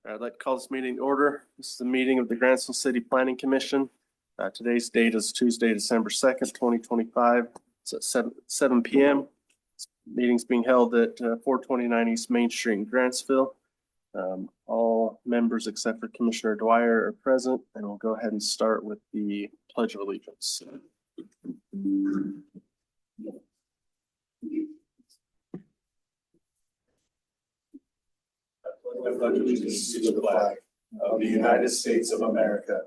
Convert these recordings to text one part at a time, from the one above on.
I'd like to call this meeting to order. This is a meeting of the Grantsville City Planning Commission. Today's date is Tuesday, December 2nd, 2025. It's at 7 p.m. This meeting's being held at 429 East Main Street in Grantsville. All members except for Commissioner Dwyer are present, and we'll go ahead and start with the Pledge of Allegiance. I pledge allegiance to the flag of the United States of America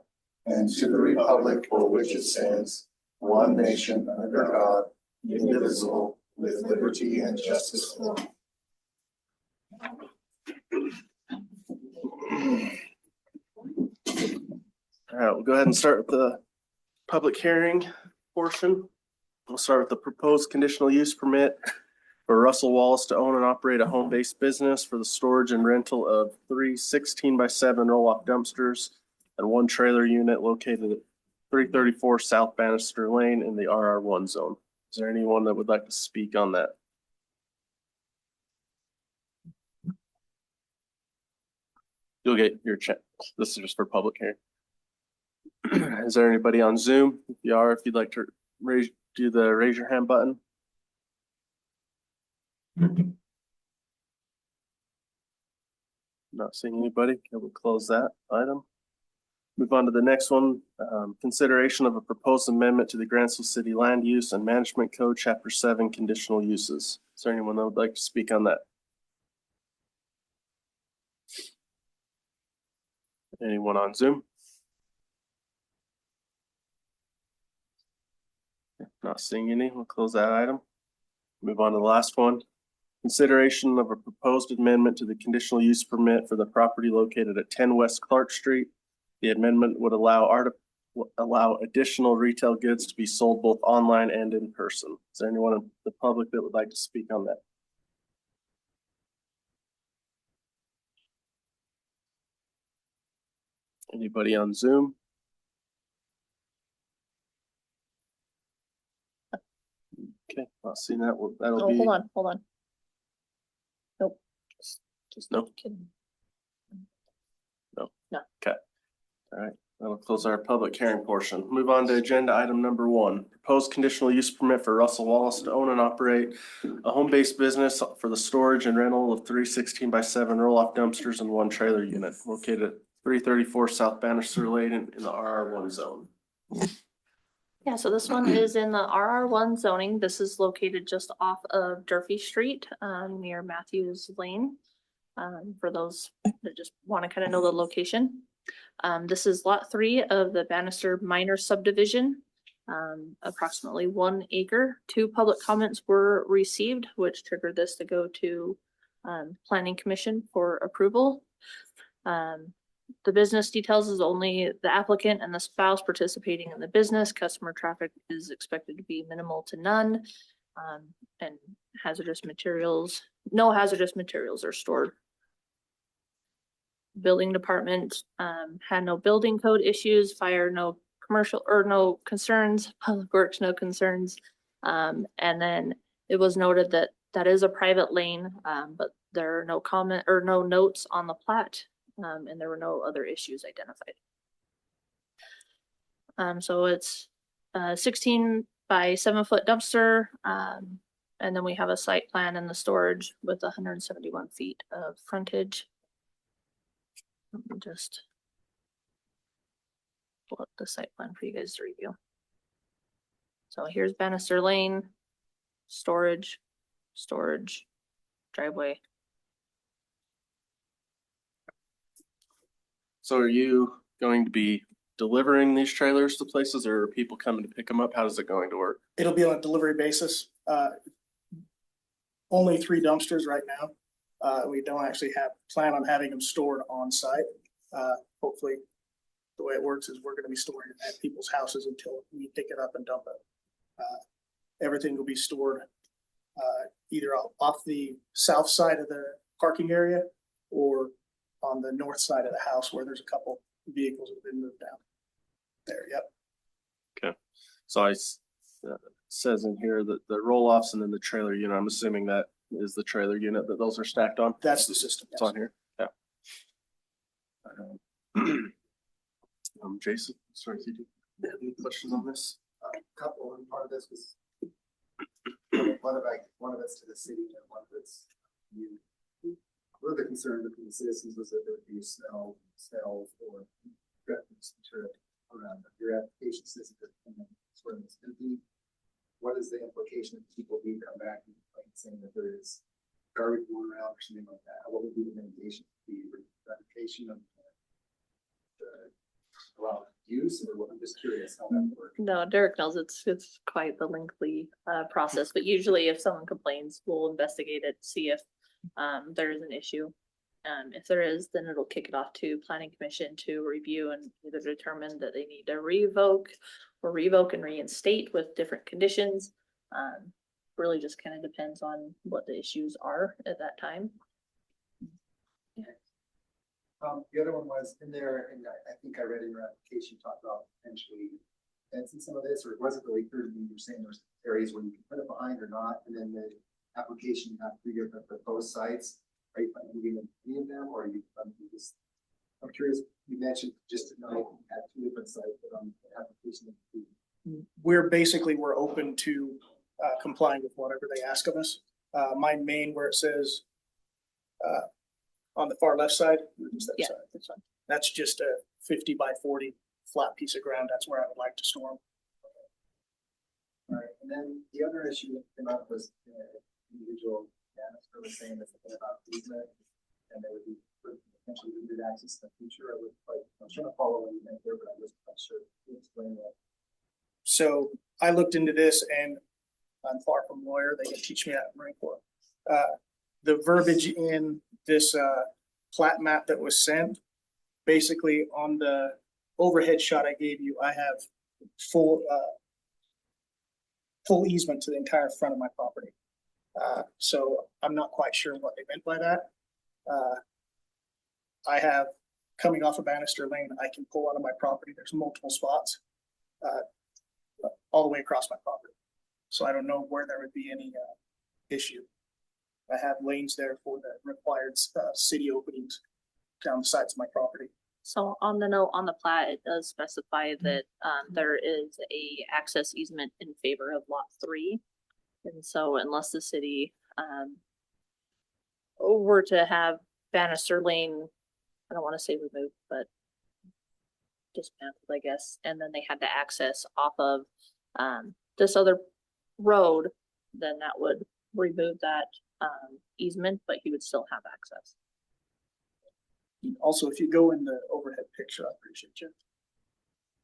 and to the republic for which it stands, one nation under God, indivisible, with liberty and justice for all. All right, we'll go ahead and start with the public hearing portion. We'll start with the proposed conditional use permit for Russell Wallace to own and operate a home-based business for the storage and rental of 3 16x7 roll-off dumpsters and 1 trailer unit located at 334 South Bannister Lane in the RR1 zone. Is there anyone that would like to speak on that? You'll get your check. This is just for public hearing. Is there anybody on Zoom? If you are, if you'd like to raise your hand button. Not seeing anybody. Can we close that item? Move on to the next one. Consideration of a proposed amendment to the Grantsville City Land Use and Management Code, Chapter 7, Conditional Uses. Is there anyone that would like to speak on that? Anyone on Zoom? Not seeing any. We'll close that item. Move on to the last one. Consideration of a proposed amendment to the conditional use permit for the property located at 10 West Clark Street. The amendment would allow additional retail goods to be sold both online and in person. Is there anyone in the public that would like to speak on that? Anybody on Zoom? Okay, not seeing that. That'll be. Hold on. Nope. Just no. Kidding. No. No. Okay. All right. That'll close our public hearing portion. Move on to agenda item number 1. Proposed conditional use permit for Russell Wallace to own and operate a home-based business for the storage and rental of 3 16x7 roll-off dumpsters and 1 trailer unit located at 334 South Bannister Lane in the RR1 zone. Yeah, so this one is in the RR1 zoning. This is located just off of Durfee Street, near Matthews Lane. For those that just want to kind of know the location. This is lot 3 of the Bannister Minor Subdivision, approximately 1 acre. 2 public comments were received, which triggered this to go to Planning Commission for approval. The business details is only the applicant and the spouse participating in the business. Customer traffic is expected to be minimal to none, and no hazardous materials are stored. Building department had no building code issues, fire no commercial or no concerns, public works no concerns, and then it was noted that that is a private lane, but there are no comment or no notes on the plat, and there were no other issues identified. So it's 16 by 7 foot dumpster, and then we have a site plan in the storage with 171 feet of frontage. Let me just pull up the site plan for you guys to review. So here's Bannister Lane, storage, driveway. So are you going to be delivering these trailers to places, or are people coming to pick them up? How is it going to work? It'll be on a delivery basis. Only 3 dumpsters right now. We don't actually plan on having them stored on site. Hopefully the way it works is we're going to be storing it at people's houses until we pick it up and dump it. Everything will be stored either off the south side of the parking area or on the north side of the house where there's a couple vehicles that have been moved down there. Yep. Okay. So it says in here that the roll-offs and then the trailer unit, I'm assuming that is the trailer unit that those are stacked on. That's the system. It's on here. Yeah. Jason, sorry, you do have any questions on this? Couple, and part of this was one of it's to the city and one of it's you. One of the concerns of the citizens was that there would be smells or refuse material around it. Your application says that sort of it's empty. What is the implication if people do come back and complain saying that there is garbage going around or something like that? What would be the mitigation? The revocation of allowed use, or what? I'm just curious how that works. No, Derek knows it's quite the lengthy process, but usually if someone complains, we'll investigate it, see if there is an issue. If there is, then it'll kick it off to planning commission to review and either determine that they need to revoke and reinstate with different conditions. Really just kind of depends on what the issues are at that time. The other one was in there, and I think I read in your application, you talked about potentially fencing some of this, or it wasn't really clear to me. You're saying there's areas where you can put it behind or not, and then the application, you have 3 different proposed sites. Are you planning on any of them, or are you just? I'm curious. You mentioned just to know at 2 different sites, but on the application. We're open to complying with whatever they ask of us. My main, where it says on the far left side, Yeah, that's fine. that's just a 50 by 40 flat piece of ground. That's where I would like to store them. All right, and then the other issue that came up was individual Bannister was saying that something about easement, and there would be potentially limited access in the future. I was trying to follow what you meant there, but I wasn't quite sure. Can you explain that? So I looked into this, and I'm far from a lawyer. They can teach me that in Marine Corps. The verbiage in this plat map that was sent, basically on the overhead shot I gave you, I have full easement to the entire front of my property. So I'm not quite sure what they meant by that. I have, coming off of Bannister Lane, I can pull out of my property. There's multiple spots all the way across my property. So I don't know where there would be any issue. I have lanes there for the required city openings down the sides of my property. So on the note on the plat, it does specify that there is a access easement in favor of lot 3. And so unless the city were to have Bannister Lane, I don't want to say removed, but dismantled, I guess, and then they had to access off of this other road, then that would remove that easement, but he would still have access. Also, if you go in the overhead picture, I appreciate you.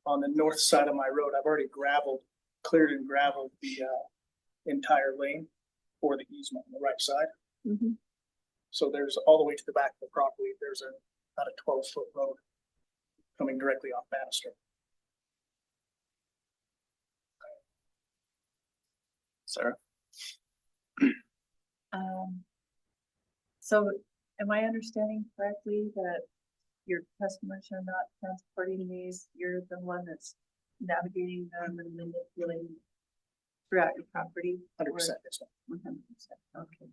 On the north side of my road, I've already cleared and gravelled the entire lane for the easement on the right side. Mm-hmm. So there's all the way to the back of the property, there's about a 12-foot road coming directly off Bannister. Sarah? So am I understanding correctly that your customers are not transporting these? You're the one that's navigating them and manipulating throughout your property? 100%. Yes, 100%. Okay.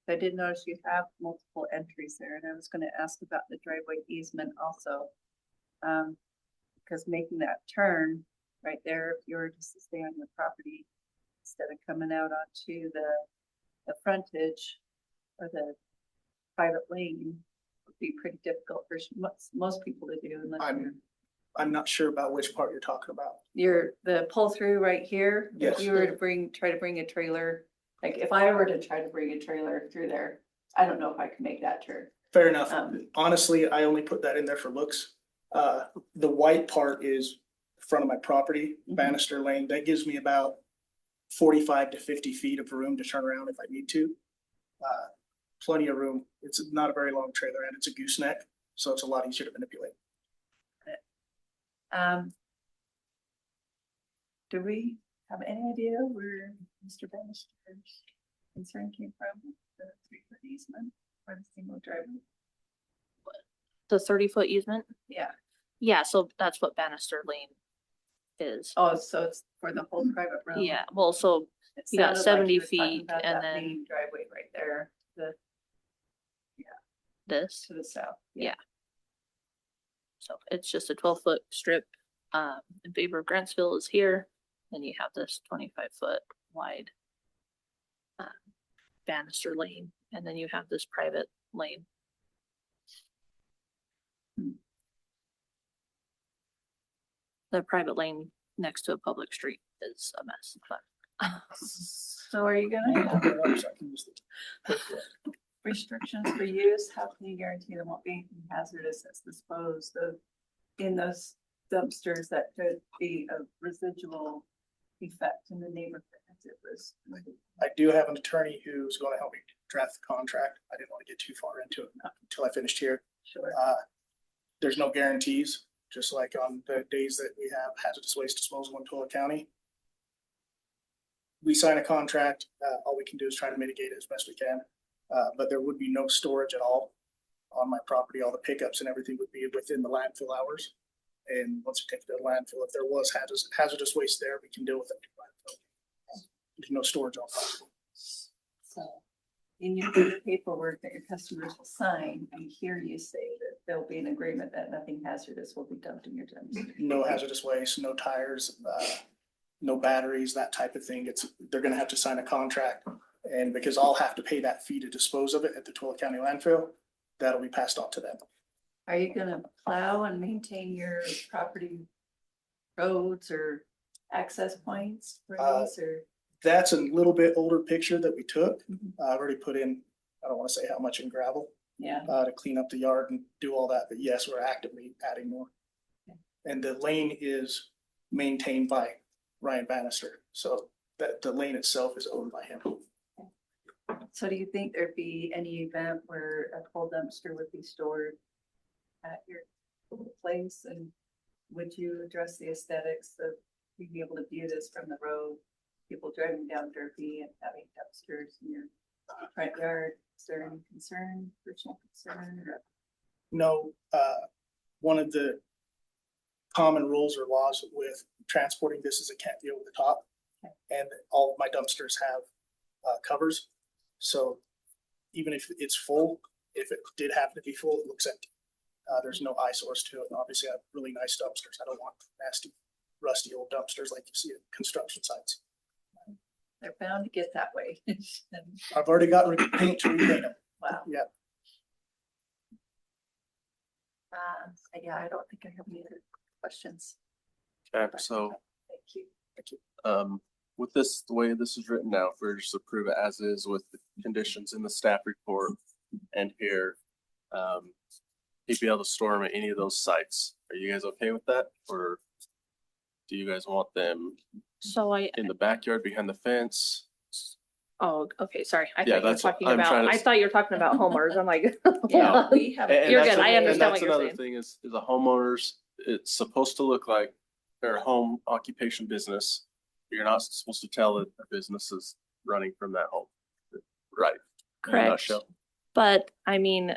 I did notice you have multiple entries there, and I was going to ask about the driveway easement also. Because making that turn right there, if you were just to stay on your property instead of coming out onto the frontage or the private lane, would be pretty difficult for most people to do. Unless I'm not sure about which part you're talking about. the pull through right here. Yes. If you were to try to bring a trailer, like if I were to try to bring a trailer through there, I don't know if I can make that turn. Fair enough. Honestly, I only put that in there for looks. The white part is front of my property, Bannister Lane. That gives me about 45 to 50 feet of room to turn around if I need to. Plenty of room. It's not a very long trailer and it's a gooseneck, so it's a lot easier to manipulate. Do we have any idea where Mr. Bannister's concern came from? The 3-foot easement or the single driveway? The 30-foot easement? Yeah. Yeah, so that's what Bannister Lane is. Oh, so it's for the whole private road. Yeah, well, so It you got sounded 70 you were talking feet about and that then- main driveway right there, this. to the south. Yeah. So it's just a 12-foot strip, in favor of Grantsville is here. Then you have this 25-foot wide banister lane, and then you have this private lane. The private lane next to a public street is a mess, but So are you gonna have restrictions for use? How can you guarantee there won't be anything hazardous that's disposed of in those dumpsters that could be a residual effect in the neighborhood as it was? I do have an attorney who's going to help me draft the contract. I didn't want to get too far into it until I finished here. Sure. There's no guarantees, just like on the days that we have hazardous waste disposal in Tulare County. We sign a contract, all we can do is try to mitigate it as best we can. But there would be no storage at all on my property. All the pickups and everything would be within the landfill hours. And once we take it to the landfill, if there was hazardous waste there, we can deal with it. There's no storage on property. So in your paperwork that your customers will sign, I hear you say that there'll be an agreement that nothing hazardous will be dumped in your dumpster. No hazardous waste, no tires, no batteries, that type of thing. They're gonna have to sign a contract. And because I'll have to pay that fee to dispose of it at the Tulare County landfill, that'll be passed on to them. Are you gonna plow and maintain your property roads or access points for these or? That's a little bit older picture that we took. Mhm. I've already put in, I don't want to say how much in gravel, Yeah, to clean up the yard and do all that, but yes, we're actively adding more. Okay. And the lane is maintained by Ryan Bannister, so that the lane itself is owned by him. so do you think there'd be any event where a coal dumpster would be stored at your place? And would you address the aesthetics of being able to view this from the road? People driving down Durfee and having dumpsters in your front yard, is there any concern, personal concern? Or? No, one of the common rules or laws with transporting this is it can't be over the top. Okay. And all of my dumpsters have covers. So even if it's full, if it did happen to be full, it looks empty. There's no eyesores to it. And obviously I have really nice dumpsters. I don't want nasty, rusty old dumpsters like you see at construction sites. They're bound to get that way. And, I've already got paint to repaint them. wow. Yeah. Yeah, I don't think I have any other questions. Okay, so, Thank you. with this, the way this is written now, if we just approve it as is with the conditions in the staff report and here, he'd be able to store them at any of those sites. Are you guys okay with that? Or do you guys want them so in the backyard behind the fence? oh, okay, sorry. I Yeah, thought you were that's what talking I'm about, trying to I thought you were talking about homeowners. I'm like. Yeah, we have. You're that's good. I and understand that's what you're another saying. thing is a homeowner's, it's supposed to look like their home occupation business. You're not supposed to tell that a business is running from that home. Right. In a Correct. nutshell. But I mean,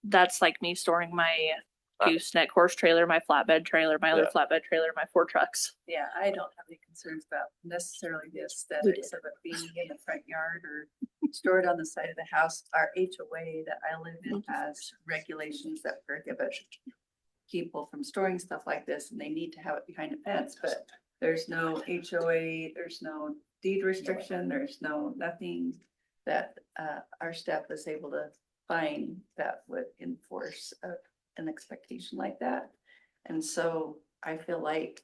that's like me storing my gooseneck horse trailer, my flatbed trailer, my other flatbed trailer, my 4 trucks. Yeah, I don't have any concerns about necessarily the aesthetics of it being in the front yard or stored on the side of the house. Our HOA that I live in has regulations that prohibit people from storing stuff like this, and they need to have it behind a fence, but there's no HOA, there's no deed restriction, there's nothing that our staff is able to find that would enforce an expectation like that. And so I feel like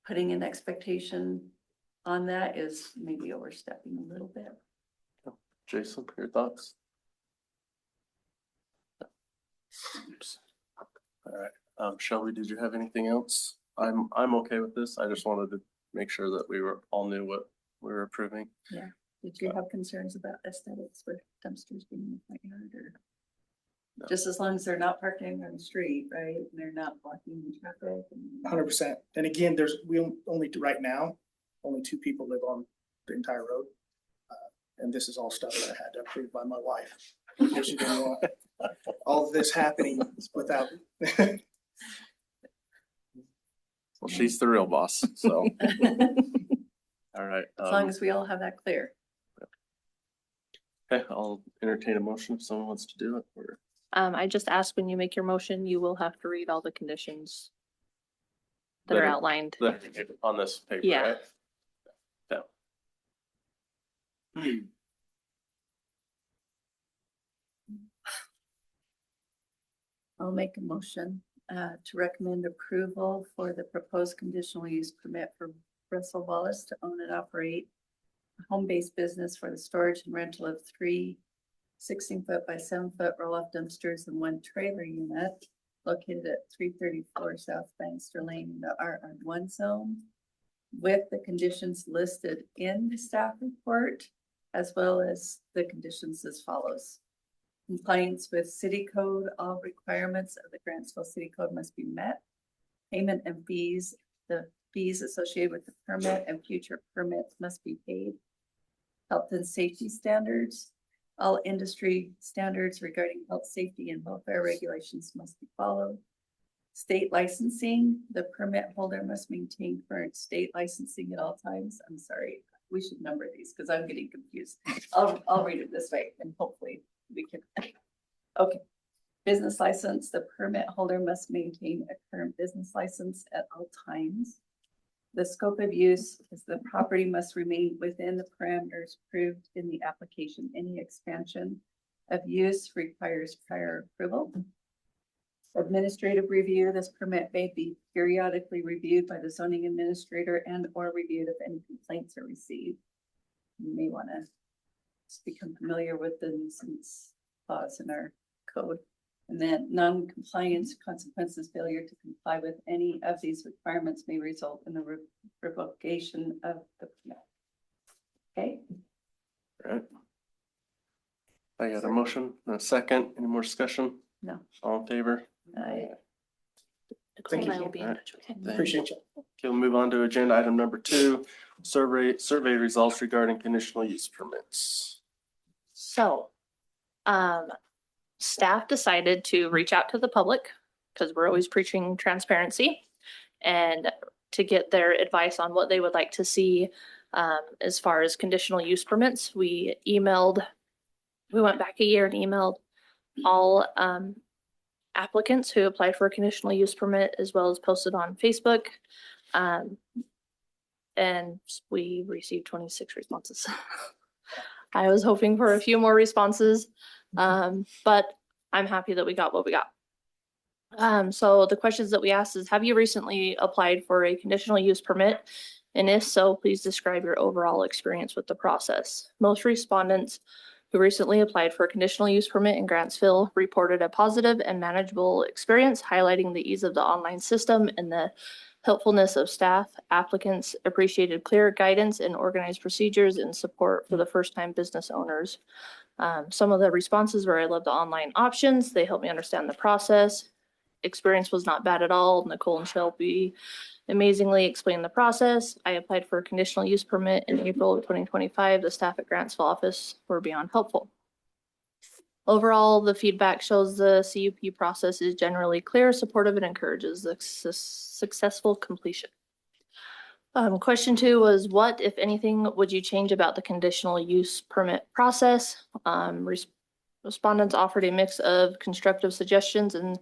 putting an expectation on that is maybe overstepping a little bit. Jason, your thoughts? All right. Shelby, did you have anything else? I'm okay with this. I just wanted to make sure that we all knew what we were approving. Did you have concerns about aesthetics with dumpsters being in the front yard or? No. Just as long as they're not parking on the street, right? And they're not blocking the traffic. 100%. And again, right now, only 2 people live on the entire road. And this is all stuff that I had to approve by my wife. Because she didn't want all of this happening without. Well, she's the real boss, so. All right. As long as we all have that clear. Okay, I'll entertain a motion if someone wants to do it. I just asked when you make your motion, you will have to read all the conditions that are outlined. On this paper, Yeah. right? Yeah. I'll make a motion to recommend approval for the proposed conditional use permit for Russell Wallace to own and operate a home-based business for the storage and rental of 3 16-foot by 7-foot roll-off dumpsters and 1 trailer unit located at 334 South Bannister Lane in the RR1 zone, with the conditions listed in the staff report, as well as the conditions as follows. Compliance with city code, all requirements of the Grantsville City Code must be met. Payment and fees, the fees associated with the permit and future permits must be paid. Health and safety standards, all industry standards regarding health, safety, and welfare regulations must be followed. State licensing, the permit holder must maintain current state licensing at all times. I'm sorry, we should number these because I'm getting confused. I'll read it this way and hopefully we can. Okay. Business license, the permit holder must maintain a current business license at all times. The scope of use is the property must remain within the parameters approved in the application. Any expansion of use requires prior approval. Administrative review, this permit may be periodically reviewed by the zoning administrator and or reviewed if any complaints are received. You may want to become familiar with the nuisance clause in our code. And then non-compliance consequences, failure to comply with any of these requirements may result in the revocation of the permit. Okay. All right. I got a motion and a second. Any more discussion? No. All in favor? Nicole and I will be in Alright. touch with you. Appreciate you. Okay, we'll move on to agenda item number 2, survey results regarding conditional use permits. So, staff decided to reach out to the public because we're always preaching transparency and to get their advice on what they would like to see as far as conditional use permits. We went back a year and emailed all applicants who applied for a conditional use permit, as well as posted on Facebook. And we received 26 responses. I was hoping for a few more responses, but I'm happy that we got what we got. So the questions that we asked is, have you recently applied for a conditional use permit? And if so, please describe your overall experience with the process. Most respondents who recently applied for a conditional use permit in Grantsville reported a positive and manageable experience, highlighting the ease of the online system and the helpfulness of staff. Applicants appreciated clear guidance and organized procedures and support for the first-time business owners. Some of the responses were, I love the online options. They helped me understand the process. Experience was not bad at all. Nicole and Shelby amazingly explained the process. I applied for a conditional use permit in April of 2025. The staff at Grantsville office were beyond helpful. Overall, the feedback shows the CUP process is generally clear, supportive, and encourages the successful completion. Question 2 was, what, if anything, would you change about the conditional use permit process? Respondents offered a mix of constructive suggestions and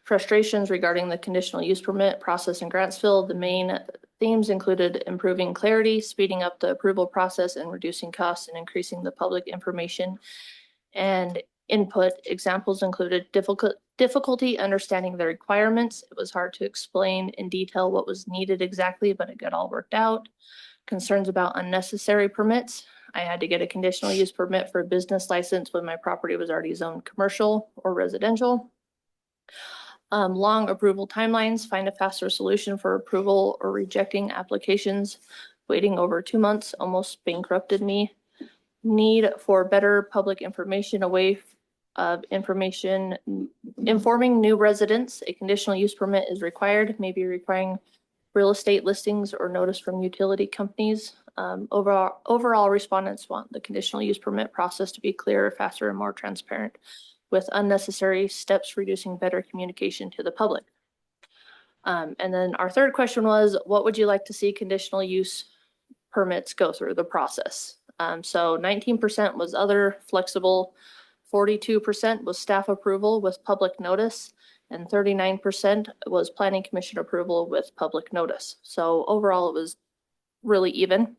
frustrations regarding the conditional use permit process in Grantsville. The main themes included improving clarity, speeding up the approval process, and reducing costs and increasing the public information and input. Examples included difficulty understanding the requirements. It was hard to explain in detail what was needed exactly, but it got all worked out. Concerns about unnecessary permits. I had to get a conditional use permit for a business license when my property was already zoned commercial or residential. Long approval timelines. Find a faster solution for approval or rejecting applications. Waiting over 2 months almost bankrupted me. Need for better public information, away of information informing new residents. A conditional use permit is required, maybe requiring real estate listings or notice from utility companies. Overall, respondents want the conditional use permit process to be clearer, faster, and more transparent, with unnecessary steps reducing better communication to the public. And then our third question was, what would you like to see conditional use permits go through the process? So 19% was other, flexible, 42% was staff approval with public notice, and 39% was planning commission approval with public notice. So overall, it was really even.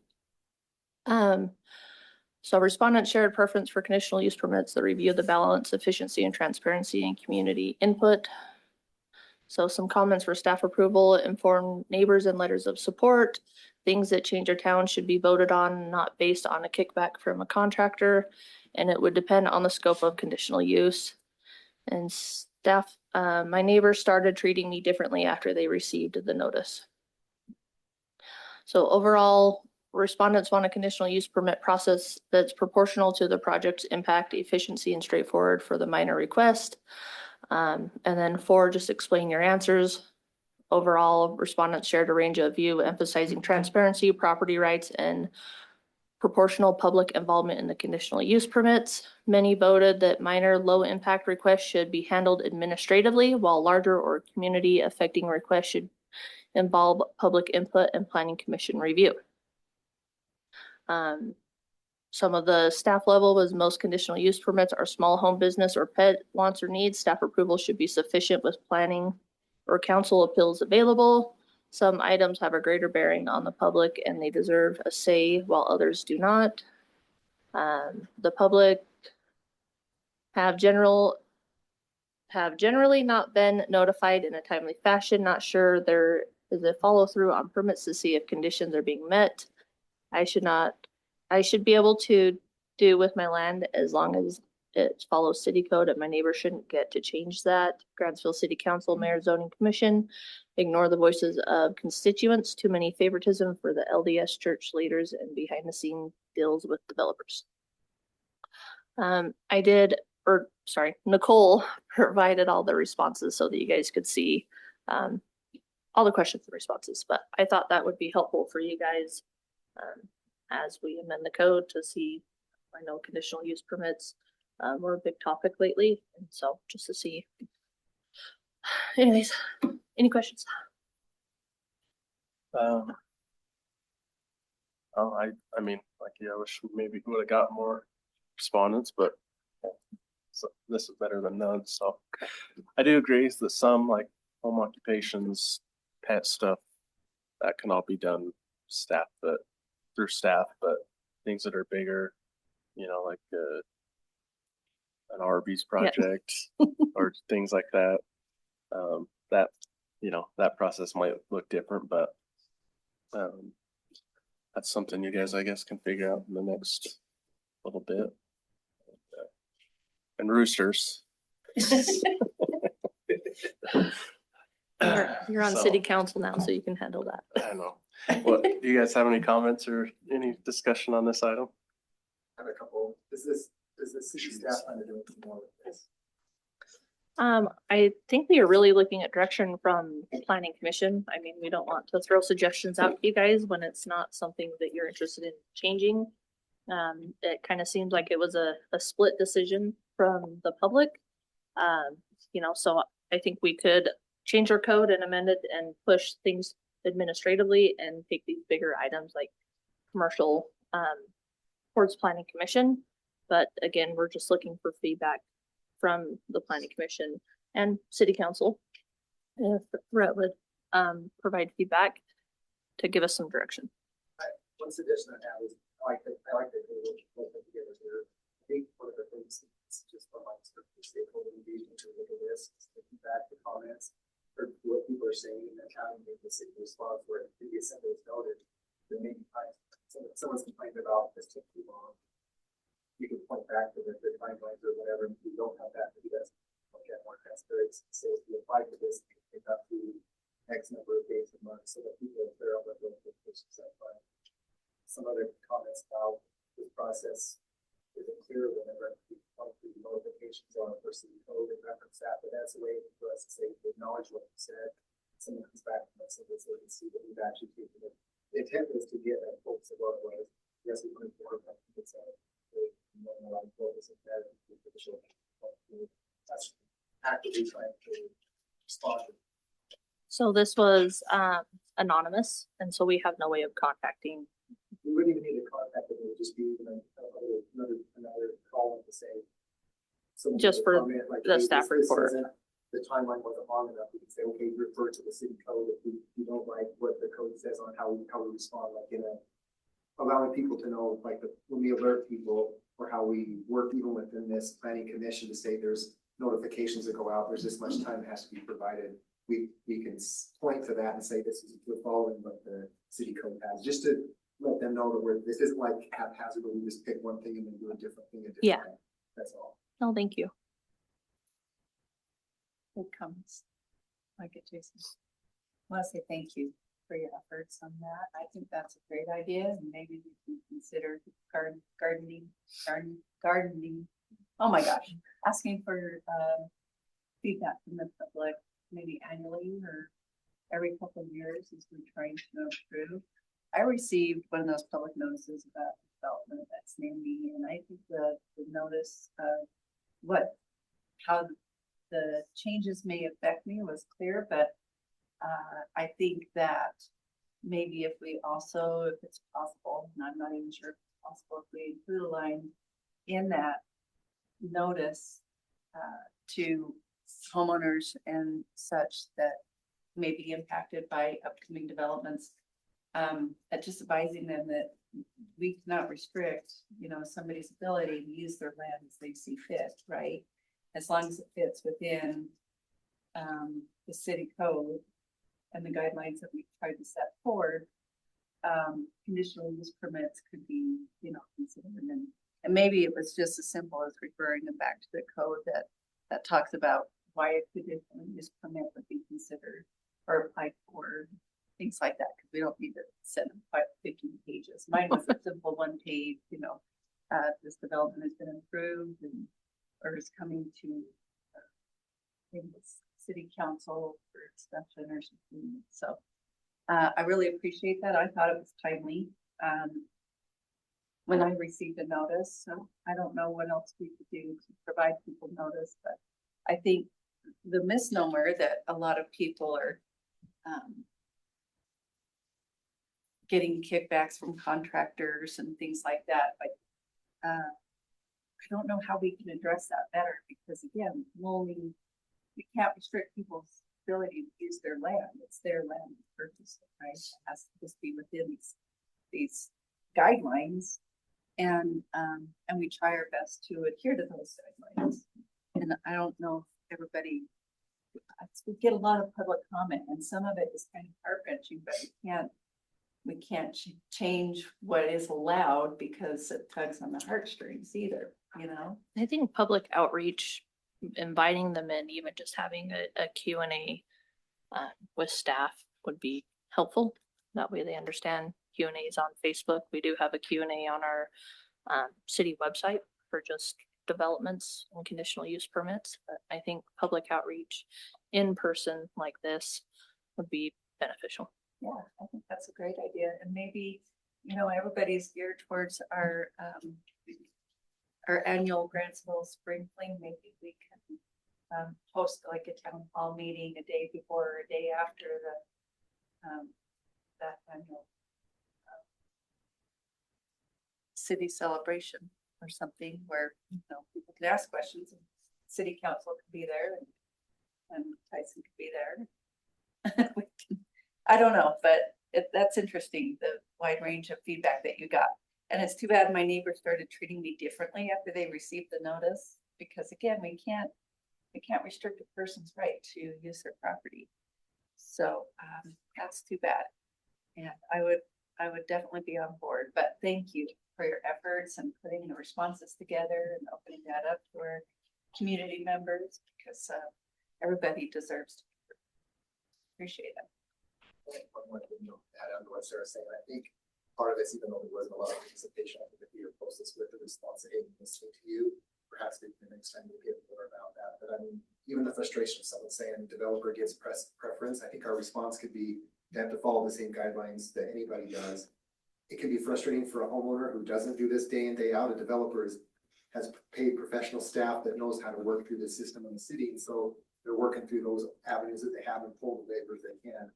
So respondents shared preference for conditional use permits that review the balance, efficiency, and transparency and community input. So some comments for staff approval: inform neighbors and letters of support. Things that change our town should be voted on, not based on a kickback from a contractor, and it would depend on the scope of conditional use. And staff, my neighbors started treating me differently after they received the notice. So overall, respondents want a conditional use permit process that's proportional to the project's impact, efficiency, and straightforward for the minor request. And then 4, just explain your answers. Overall, respondents shared a range of view emphasizing transparency, property rights, and proportional public involvement in the conditional use permits. Many voted that minor low impact requests should be handled administratively, while larger or community affecting requests should involve public input and planning commission review. Some of the staff level was most conditional use permits are small home business or pet wants or needs. Staff approval should be sufficient with planning or council appeals available. Some items have a greater bearing on the public and they deserve a say, while others do not. The public have generally not been notified in a timely fashion. Not sure there is a follow through on permits to see if conditions are being met. I should be able to do with my land as long as it follows city code, and my neighbor shouldn't get to change that. Grantsville City Council, Mayor, Zoning Commission, ignore the voices of constituents. Too many favoritism for the LDS church leaders and behind the scene deals with developers. Nicole provided all the responses so that you guys could see all the questions and responses, but I thought that would be helpful for you guys as we amend the code to see. I know conditional use permits were a big topic lately, and so just to see. Anyways, any questions? I mean, like, yeah, I wish maybe we would have got more respondents, but so this is better than none. So I do agree that some, like home occupations, pet stuff, that can all be done through staff, but things that are bigger, you know, like an Arby's project or things like that, that, you know, that process might look different, but that's something you guys, I guess, can figure out in the next little bit. And roosters. You're on city council now, so you can handle that. I know. What, do you guys have any comments or any discussion on this item? I have a couple. Does the city staff plan to do more with this? I think we are really looking at direction from planning commission. I mean, we don't want to throw suggestions out to you guys when it's not something that you're interested in changing. It kind of seems like it was a split decision from the public. You know, so I think we could change our code and amend it and push things administratively and take these bigger items like commercial towards planning commission. But again, we're just looking for feedback from the planning commission and city council. If Rhett would provide feedback to give us some direction. One suggestion I have is I like that they work together here. I think one of the things is just from like stakeholder engagement to look at this, looking back the comments or what people are saying and having the city response where the assembly is noted. Then maybe someone's complaining about this took too long. You can point back to the timelines or whatever. If you don't have that, maybe that's get more transparency. Say if you apply for this, you can pick up the X number of days a month so that people are clear on what the implications are. Some other comments about this process isn't clear whenever the notifications on for city code and reference that, but that's a way for us to say to acknowledge what you said. Someone comes back from us and they see that we've actually taken it. The intent is to get that focus of what it was. Yes, we put it forward, but it's that's actively trying to respond. So this was anonymous, and so we have no way of contacting. We wouldn't even need to contact them. It would just be another call to say, Just for the staff report. The timeline wasn't long enough, we can say, okay, refer to the city code if we don't like what the code says on how we respond, like allowing people to know, like, when we alert people, or how we work even within this planning commission to say there's notifications that go out, there's this much time that has to be provided. We can point to that and say, this is, we're following what the city code has, just to let them know that this isn't like haphazard, where we just pick one thing and then do a different thing. Yeah. That's all. No, thank you. It comes. Like it, Jason. I want to say thank you for your efforts on that. I think that's a great idea, and maybe we can consider gardening. Oh my gosh, asking for feedback from the public, maybe annually or every couple of years as we're trying to improve. I received one of those public notices about development that's near me, and I think the notice of how the changes may affect me was clear, but I think that maybe if we also, if it's possible, and I'm not even sure if it's possible, if we include a line in that notice to homeowners and such that may be impacted by upcoming developments, just advising them that we cannot restrict, somebody's ability to use their land as they see fit, right? As long as it fits within the city code and the guidelines that we tried to set forward, conditional use permits could be, considered. And maybe it was just as simple as referring them back to the code that talks about why a conditional use permit would be considered or applied for, things like that, because we don't need to send them 15 pages. Mine was a simple one page, this development has been improved or is coming to city council for extension or something. So I really appreciate that. I thought it was timely when I received a notice. So I don't know what else we could do to provide people notice, but I think the misnomer that a lot of people are getting kickbacks from contractors and things like that, but I don't know how we can address that better, because again, we can't restrict people's ability to use their land. It's their land purchase, right? It has to just be within these guidelines, and we try our best to adhere to those guidelines. And I don't know if everybody, we get a lot of public comment, and some of it is kind of heart-wrenching, but we can't change what is allowed because it tugs on the heartstrings either, I think public outreach, inviting them in, even just having a Q&A with staff would be helpful. That way they understand Q&As on Facebook. We do have a Q&A on our city website for just developments and conditional use permits. But I think public outreach in person like this would be beneficial. Yeah, I think that's a great idea. And maybe, everybody's geared towards our annual Grantsville spring fling. Maybe we can host like a town hall meeting a day before or a day after that annual city celebration or something where, people can ask questions and city council could be there and Tyson could be there. I don't know, but that's interesting, the wide range of feedback that you got. And it's too bad my neighbors started treating me differently after they received the notice, because again, we can't restrict a person's right to use their property. So that's too bad. And I would definitely be on board, but thank you for your efforts and putting the responses together and opening that up to our community members, because everybody deserves to be heard. Appreciate it. One more thing to add on to what Sarah's saying. I think part of this, even though there wasn't a lot of participation, I think if we post this with the response, hey, listening to you, perhaps maybe the next time we'll get more about that. But I mean, even the frustration of someone saying developer gets preference, I think our response could be, they have to follow the same guidelines that anybody does. It can be frustrating for a homeowner who doesn't do this day in, day out. A developer has paid professional staff that knows how to work through the system in the city. And so they're working through those avenues that they have and pull the labor they can.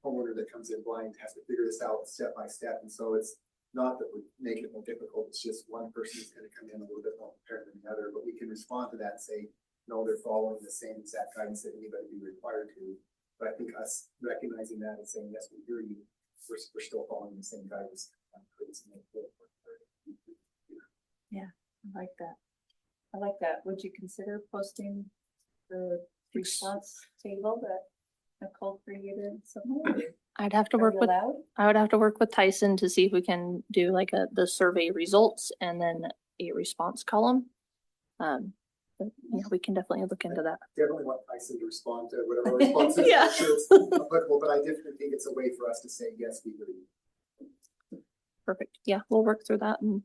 Homeowner that comes in blind has to figure this out step by step. And so it's not that we make it more difficult. It's just one person is going to come in a little bit more prepared than the other, but we we can respond to that and say, no, they're following the same exact guidance that anybody would be required to. But I think us recognizing that and saying, yes, we hear you, we're still following the same guidance. I like that. I like that. Would you consider posting the response table that Nicole created somewhere? I'd have to Are work you with, allowed? I would have to work with Tyson to see if we can do like the survey results and then a response column. But yeah, we can definitely look into that. Definitely want Tyson to respond to whatever responses. Yeah. I'm sure it's applicable, but I definitely think it's a way for us to say, yes, we agree. Perfect. Yeah, we'll work through that and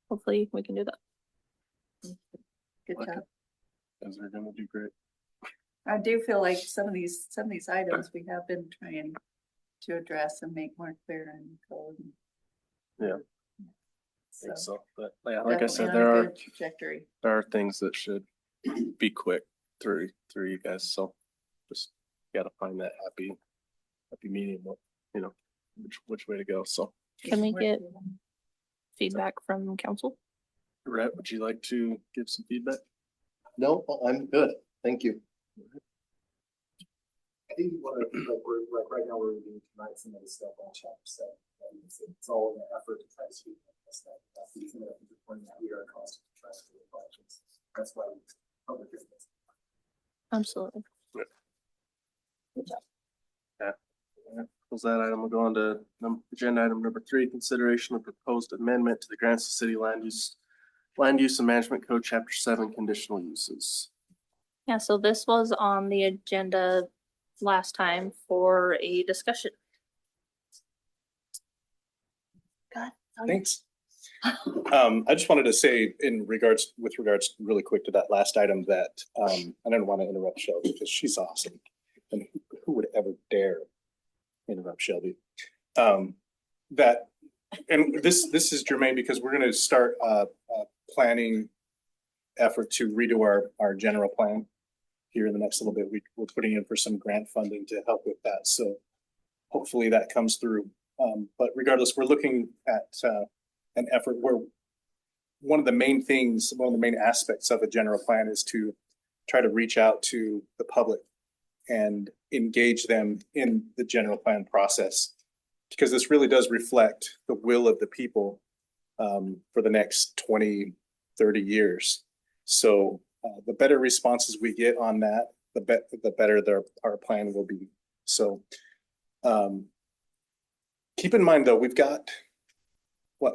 hopefully we can do that. Good Okay. job. Guys are gonna do great. I do feel like some of these items we have been trying to address and make more clear in code. Yeah. So So, but yeah, like I said, definitely on there a are good trajectory. things that should be quick through you guys. So just gotta find that happy medium, you know, which way to go. So Can we get feedback from council? Rhett, would you like to give some feedback? No, I'm good. Thank you. I think one of the, like right now we're reviewing tonight some of the stuff on chapter 7. And it's all in an effort to try to speed up this stuff. That's the thing that I think is pointing out we are constantly trying to do projects. That's why we public business. Absolutely. Close that item. We'll go on to agenda item number 3, consideration of proposed amendment to the Grantsville City Land Use and Management Code, Chapter 7, conditional uses. Yeah, so this was on the agenda last time for a discussion. God. Thanks. I just wanted to say with regards really quick to that last item that I don't want to interrupt Shelby because she's awesome. And who would ever dare interrupt Shelby? And this is germane because we're going to start a planning effort to redo our general plan here in the next little bit. We're putting in for some grant funding to help with that. So hopefully that comes through. But regardless, we're looking at an effort where one of the main aspects of a general plan is to try to reach out to the public and engage them in the general plan process, because this really does reflect the will of the people for the next 20, 30 years. So the better responses we get on that, the better our plan will be. So keep in mind though, we've got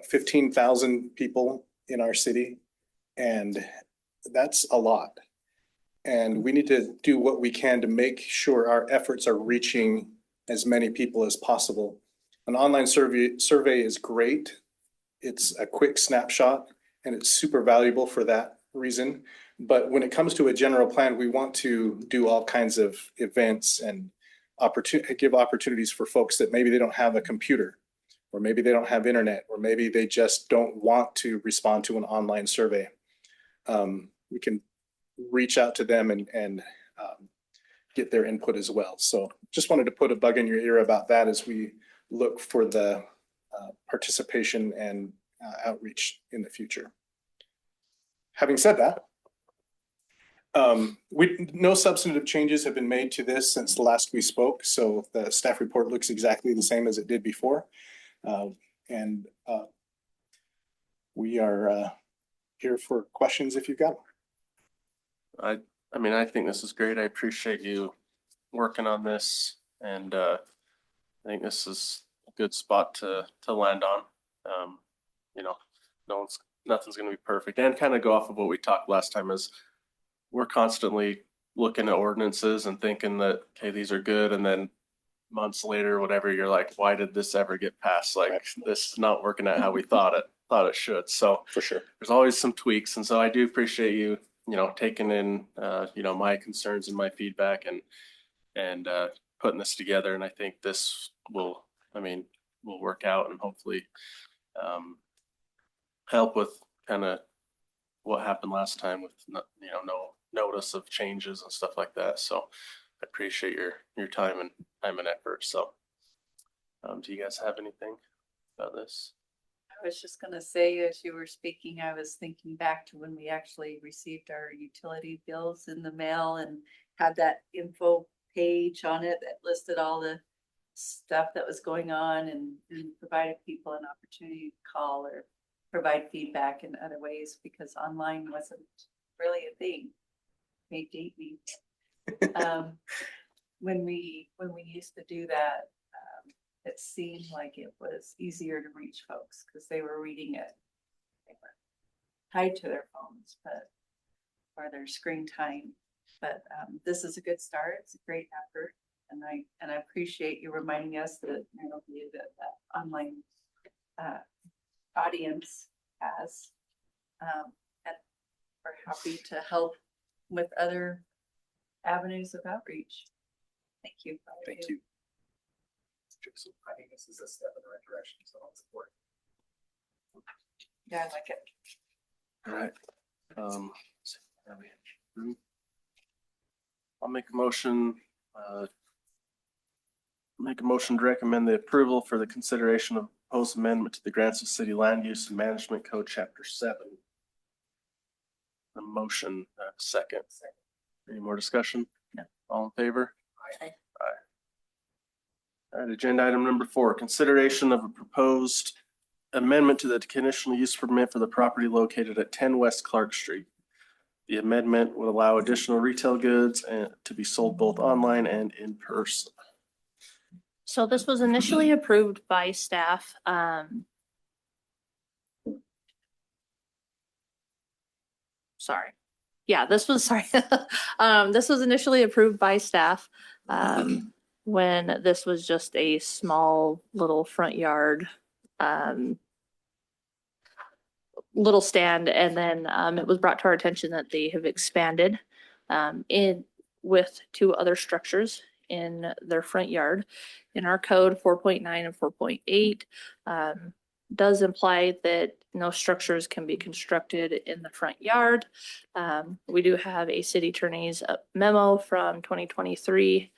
15,000 people in our city, and that's a lot. And we need to do what we can to make sure our efforts are reaching as many people as possible. An online survey is great. It's a quick snapshot and it's super valuable for that reason. But when it comes to a general plan, we want to do all kinds of events and give opportunities for folks that maybe they don't have a computer, or maybe they don't have internet, or maybe they just don't want to respond to an online survey. We can reach out to them and get their input as well. So just wanted to put a bug in your ear about that as we look for the participation and outreach in the future. Having said that, no substantive changes have been made to this since the last we spoke. So the staff report looks exactly the same as it did before. We are here for questions if you've got them. I mean, I think this is great. I appreciate you working on this, and I think this is a good spot to land on. You know, nothing's going to be perfect, and kind of go off of what we talked last time is we're constantly looking at ordinances and thinking that, okay, these are good, and then months later, whatever, you're like, why did this ever get passed? Like, this is not working out how we thought it should. So For sure. there's always some tweaks, and so I do appreciate you taking in my concerns and my feedback and putting this together. And I think this will work out and hopefully help with kind of what happened last time with no notice of changes and stuff like that. So I appreciate your time and effort. So do you guys have anything about this? I was just gonna say, as you were speaking, I was thinking back to when we actually received our utility bills in the mail and had that info page on it that listed all the stuff that was going on and provided people an opportunity to call or provide feedback in other ways, because online wasn't really a thing. May date me. When we used to do that, it seemed like it was easier to reach folks because they were reading it. They were tied to their phones, or their screen time. But this is a good start. It's a great effort, and I appreciate you reminding us that that online audience has, and we're happy to help with other avenues of outreach. Thank you. Thank you. I think this is a step in the right direction, so I'll support. Yeah, I like it. All right. I'll make a motion, to recommend the approval for the consideration of proposed amendment to the Grantsville City Land Use and Management Code, Chapter 7. The motion, second. Any more discussion? No. All in favor? Aye. Aye. All right, agenda item number 4, consideration of a proposed amendment to the conditional use permit for the property located at 10 West Clark Street. The amendment would allow additional retail goods to be sold both online and in person. So this was initially approved by staff. Sorry. Yeah, this was, sorry. This was initially approved by staff when this was just a small little front yard little stand, and then it was brought to our attention that they have expanded in with 2 other structures in their front yard. In our code 4.9 and 4.8 does imply that no structures can be constructed in the front yard. We do have a city attorney's memo from 2023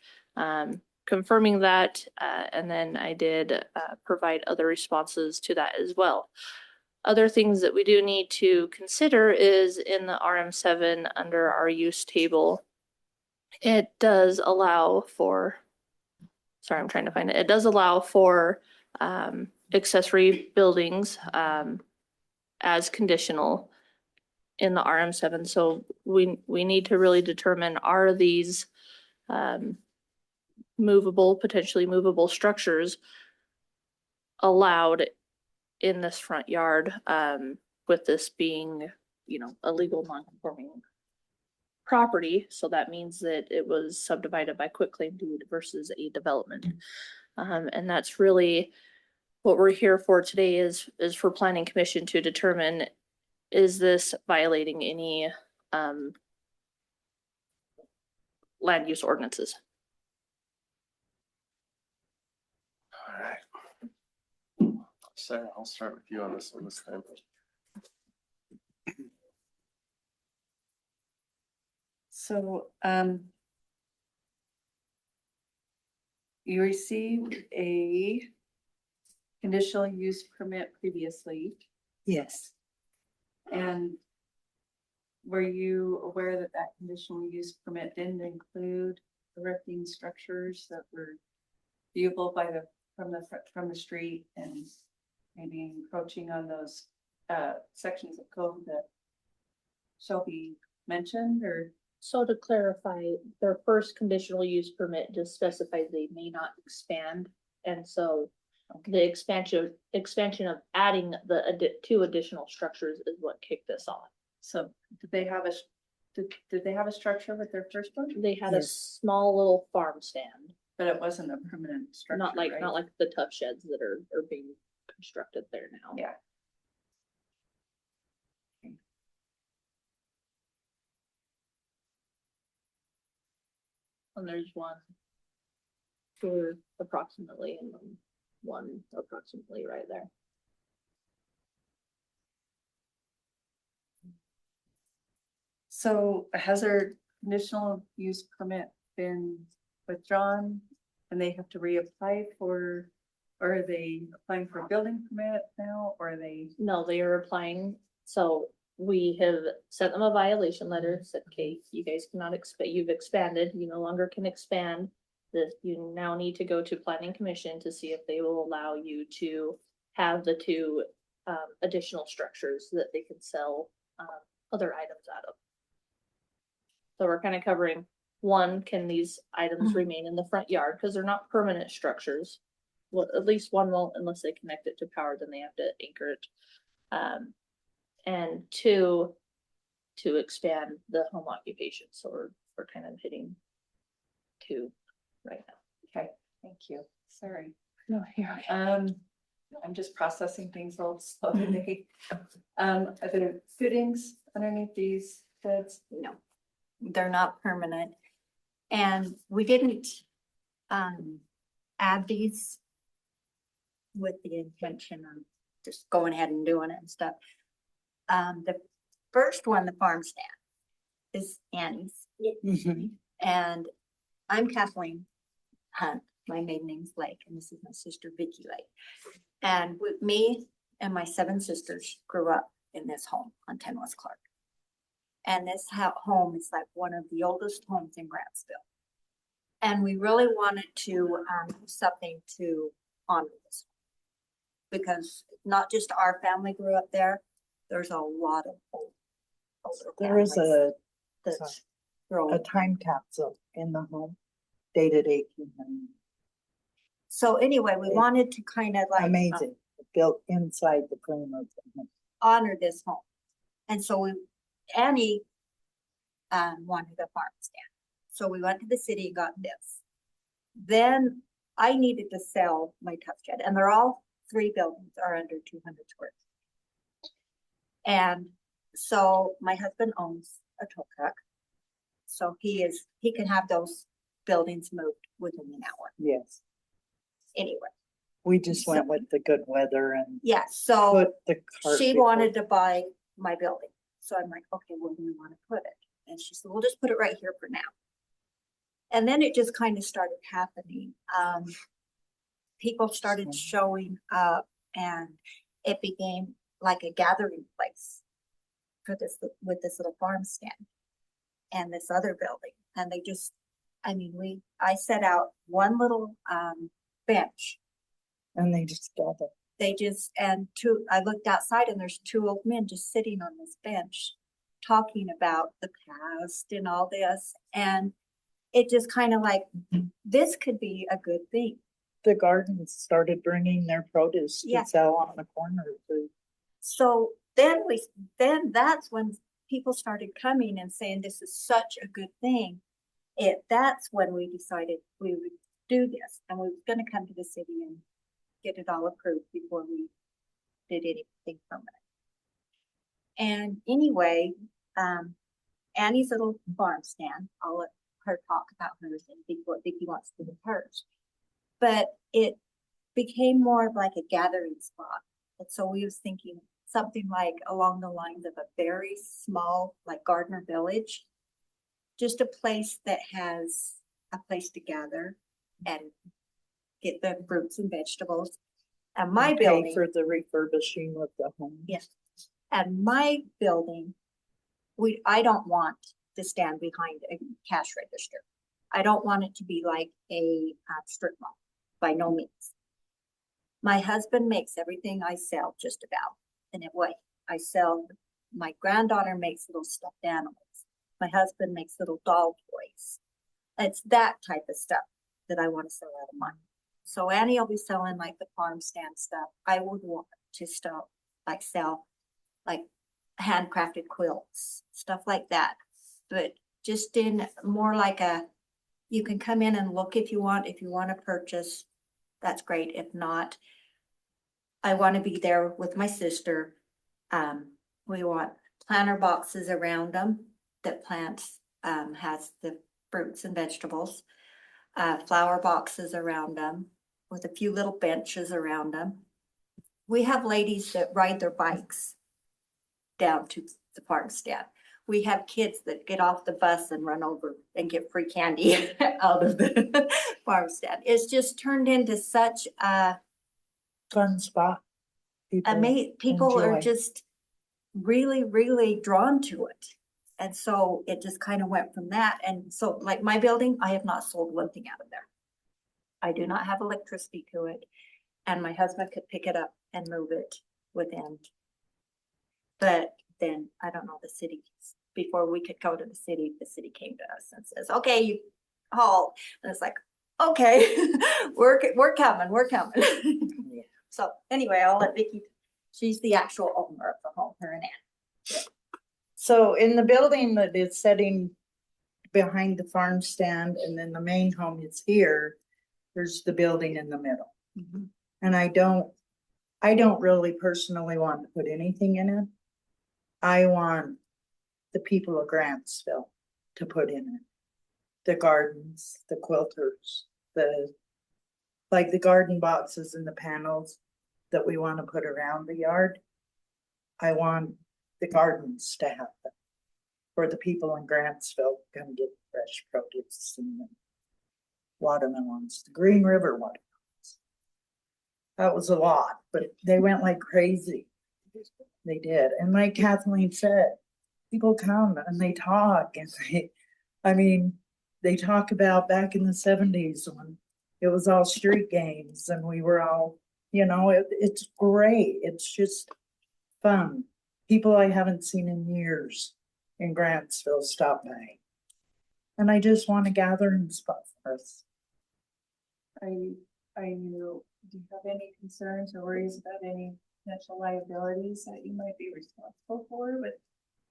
confirming that, and then I did provide other responses to that as well. Other things that we do need to consider is in the RM7 under our use table, it does allow for, sorry, I'm trying to find it. It does allow for accessory buildings as conditional in the RM7. So we need to really determine, are these potentially movable structures allowed in this front yard, with this being, a legal non-conforming property. So that means that it was subdivided by quitclaim deed versus a development. And that's really what we're here for today, is for planning commission to determine, is this violating any land use ordinances? All right. Sarah, I'll start with you on this one this time. So, you received a conditional use permit previously, Yes, and were you aware that that conditional use permit didn't include erecting structures that were viewable from the street and maybe encroaching on those sections of code that Shelby mentioned? Or So to clarify, their first conditional use permit just specifies they may not expand. And so the expansion of adding the 2 additional structures is what kicked this off. so did they have a structure with their first one? They had a Yes. small little farm stand, But it wasn't a permanent structure, not like right? the tough sheds that are being constructed there now. Yeah. And there's one for approximately, and then one approximately right there. So has their conditional use permit been withdrawn and they have to reapply for Or are they applying for a building permit now, or are they? No, they are applying, so we have sent them a violation letter, said, okay, you guys cannot expand, you've expanded, you no longer can expand. That you now need to go to planning commission to see if they will allow you to have the two additional structures that they can sell other items out of. So we're kind of covering, one, can these items remain in the front yard, because they're not permanent structures. Well, at least one won't unless they connect it to power, then they have to anchor it. And two, to expand the home occupation. So we're kind of hitting two right now. Okay, thank you. Sorry. No, you're okay. I'm just processing things all slow today. Are there footings underneath these beds? No, they're not permanent. And we didn't add these with the intention of just going ahead and doing it and stuff. The first one, the farm stand, is Annie's. And I'm Kathleen Hunt. My maiden name's Lake, and this is my sister Vicky Lake. And with me and my 7 sisters grew up in this home on 10 West Clark. And this home is like one of the oldest homes in Grantsville. And we really wanted to do something to honor this. Because not just our family grew up there, there's a lot of older There is families that's a growing. time capsule in the home dated 1800. So anyway, we wanted to kind of like Amazing, built inside the frame of the home. honor this home. And so Annie wanted a farm stand. So we went to the city and got this. Then I needed to sell my tough shed, and they're all 3 buildings are under 200 square feet. And so my husband owns a tow truck. So he can have those buildings moved within an hour. Yes, Anyway, we just went with the good weather and yeah, so put the cart. she before- wanted to buy my building. So I'm like, okay, where do we want to put it? And she said, we'll just put it right here for now. And then it just kind of started happening. People started showing up, and it became like a gathering place for this, with this little farm stand and this other building. And they just, I mean, I set out one little bench. And they just gathered. I looked outside, and there's 2 old men just sitting on this bench talking about the past and all this. And it just kind of like, this could be a good thing. The gardens started bringing their produce Yeah. to sell on the corner. So then that's when people started coming and saying, this is such a good thing. That's when we decided we would do this, and we were going to come to the city and get it all approved before we did anything permanent. And anyway, Annie's little farm stand, I'll let her talk about hers and what Vicki wants to do with hers. But it became more of like a gathering spot. And so we was thinking something like along the lines of a very small, like Gardner Village, just a place that has a place to gather and get the fruits and vegetables. And my Pay building, for the refurbishing of the home. yes, and my building, I don't want to stand behind a cash register. I don't want it to be like a strip mall, by no means. My husband makes everything I sell just about in a way. I sell, my granddaughter makes little stuffed animals. My husband makes little doll toys. It's that type of stuff that I want to sell out of mine. So Annie will be selling like the farm stand stuff. I would want to sell like handcrafted quilts, stuff like that. But just in more like you can come in and look if you want to purchase, that's great. If not, I want to be there with my sister. We want planter boxes around them that plants has the fruits and vegetables, flower boxes around them with a few little benches around them. We have ladies that ride their bikes down to the farm stand. We have kids that get off the bus and run over and get free candy out of the farm stand. It's just turned into such a fun spot. People are enjoy. just really, really drawn to it. And so it just kind of went from that. And so like my building, I have not sold one thing out of there. I do not have electricity to it. And my husband could pick it up and move it within. But then, I don't know, the city, before we could go to the city came to us and says, okay, you haul. And it's like, okay, we're coming. So anyway, I'll let Vicky, she's the actual owner of the home, her and Ann. So in the building that is sitting behind the farm stand and then the main home is here, there's the building in the middle. And I don't really personally want to put anything in it. I want the people of Grantsville to put in it. The gardens, the quilters, like the garden boxes and the panels that we want to put around the yard. I want the gardens to have them for the people in Grantsville to come get fresh produce and the watermelons, the Green River watermelons. That was a lot, but they went like crazy. They did. And like Kathleen said, people come and they talk and they talk about back in the 70s when it was all street games and we were all, it's great. It's just fun. People I haven't seen in years in Grantsville stop by. And I just want a gathering spot for us. Do you have any concerns or worries about any potential liabilities that you might be responsible for with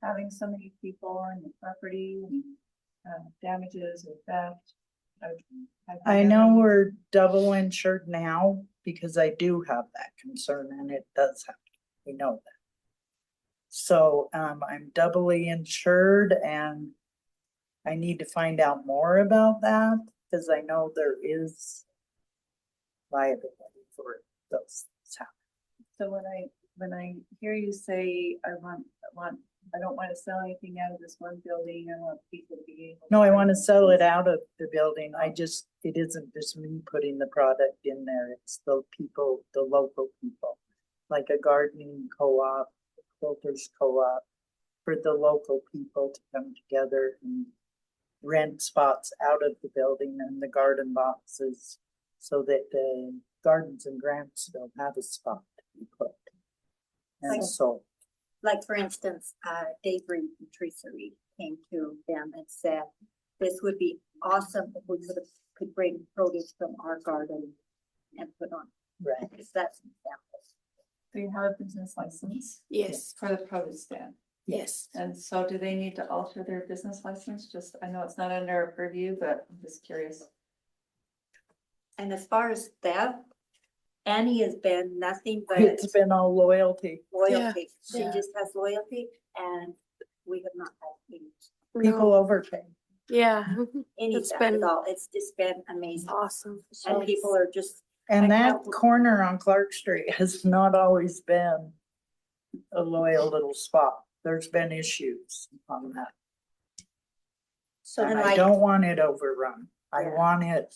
having so many people on your property and damages or theft? I know we're double insured now because I do have that concern and it does happen. We know that. So I'm doubly insured and I need to find out more about that because I know there is liability for those things happening. So when I hear you say I don't want to sell anything out of this one building, I want people to be able. No, I want to sell it out of the building. It isn't just me putting the product in there. It's the people, the local people, like a gardening co-op, quilters co-op, for the local people to come together and rent spots out of the building and the garden boxes so that the gardens in Grantsville have a spot to be put and sold. Like for instance, Dave Reed and Teresa Reed came to them and said, this would be awesome if we could bring produce from our garden and put on. Right. That's an example. Do you have a business license? Yes. For the produce stand? Yes. And so do they need to alter their business license? I know it's not under our purview, but I'm just curious. And as far as theft, Annie has been nothing but It's been all loyalty. loyalty. She Yeah. just has loyalty and we have not had People overpay. Yeah. any It's theft been at all. It's just been amazing. Awesome. And people are just, And I that can't- corner on Clark Street has not always been a loyal little spot. There's been issues on that. so And then I like, don't want it overrun. I Yeah. want it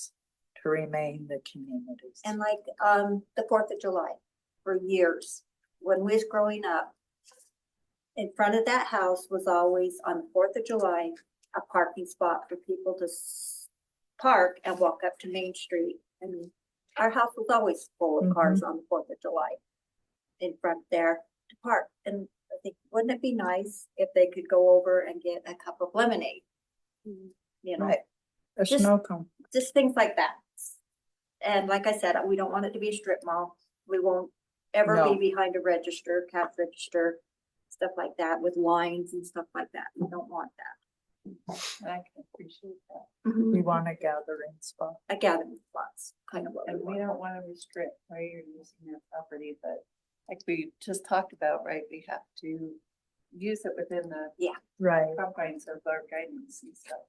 to remain the community's. and like, the 4th of July, for years, when we was growing up, in front of that house was always on the 4th of July, a parking spot for people to park and walk up to Main Street. And our house was always full of cars on the 4th of July in front there to park. And I think, wouldn't it be nice if they could go over and get a cup of lemonade? You know, Right. A Just- snow cone. just things like that. And like I said, we don't want it to be a strip mall. We won't ever No. be behind a register, cash register, stuff like that with lines and stuff like that. We don't want that. And I can appreciate that. We want a gathering spot. A gathering spots, kind of what we And we want. don't want to restrict where you're using your property, but like we just talked about, right, we have to use it within the Right. confines of our guidance and stuff.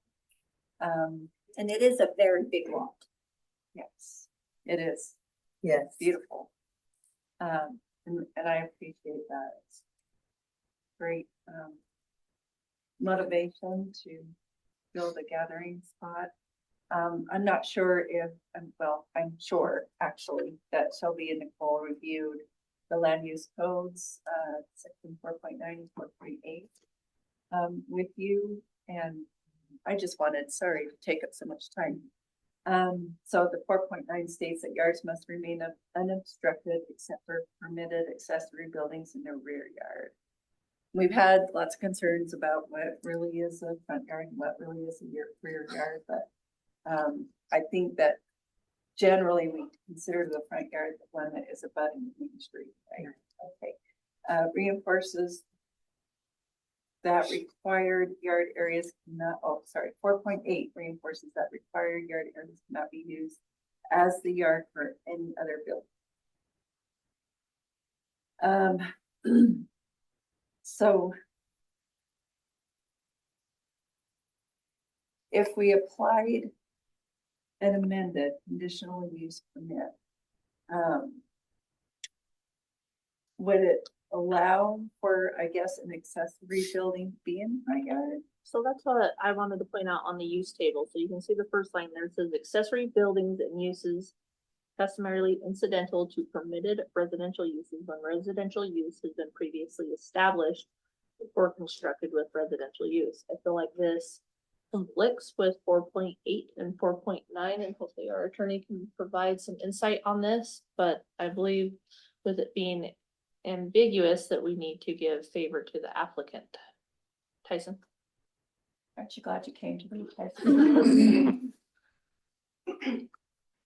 And it is a very big lot. Yes, it is Yes. beautiful. And I appreciate that. It's great, motivation to build a gathering spot. I'm not sure if, well, I'm sure actually that Shelby and Nicole reviewed the land use codes, section 4.9 and 4.8 with you, and I just wanted, sorry to take up so much time. So the 4.9 states that yards must remain unobstructed except for permitted accessory buildings in the rear yard. We've had lots of concerns about what really is a front yard and what really is a rear yard, but I think that generally we consider the front yard the one that is abutting Main Street, right? Okay. Reinforces that required yard areas cannot, 4.8 reinforces that required yard areas cannot be used as the yard for any other building. So if we applied an amended conditional use permit, would it allow for, I guess, an accessory building to be in the front yard? So that's what I wanted to point out on the use table. So you can see the first line there, it says accessory buildings and uses customarily incidental to permitted residential uses when residential use has been previously established or constructed with residential use. I feel like this conflicts with 4.8 and 4.9, and hopefully our attorney can provide some insight on this, but I believe with it being ambiguous that we need to give favor to the applicant. Tyson? Aren't you glad you came to me, Tyson?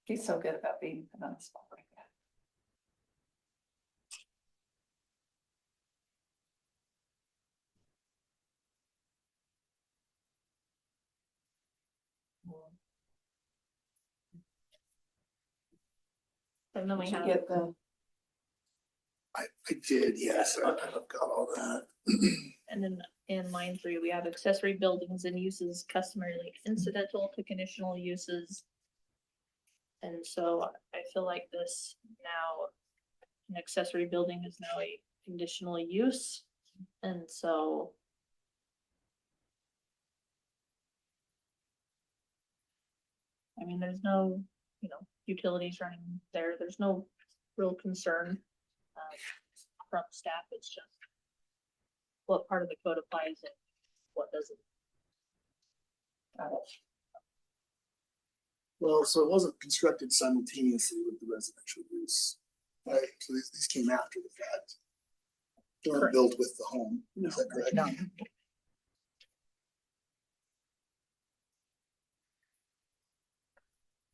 He's so good about being put on the spot like that. And then we Did you have, get the, I did, yes, I've got all that. and then in line 3, we have accessory buildings and uses customarily incidental to conditional uses. And so I feel like this now, an accessory building is now a conditional use. And so I mean, there's no, utilities running there. There's no real concern from staff. It's just what part of the code applies and what doesn't. Well, so it wasn't constructed simultaneously with the residential use, right? So these came after the fact. They weren't built with the home, is that correct? No.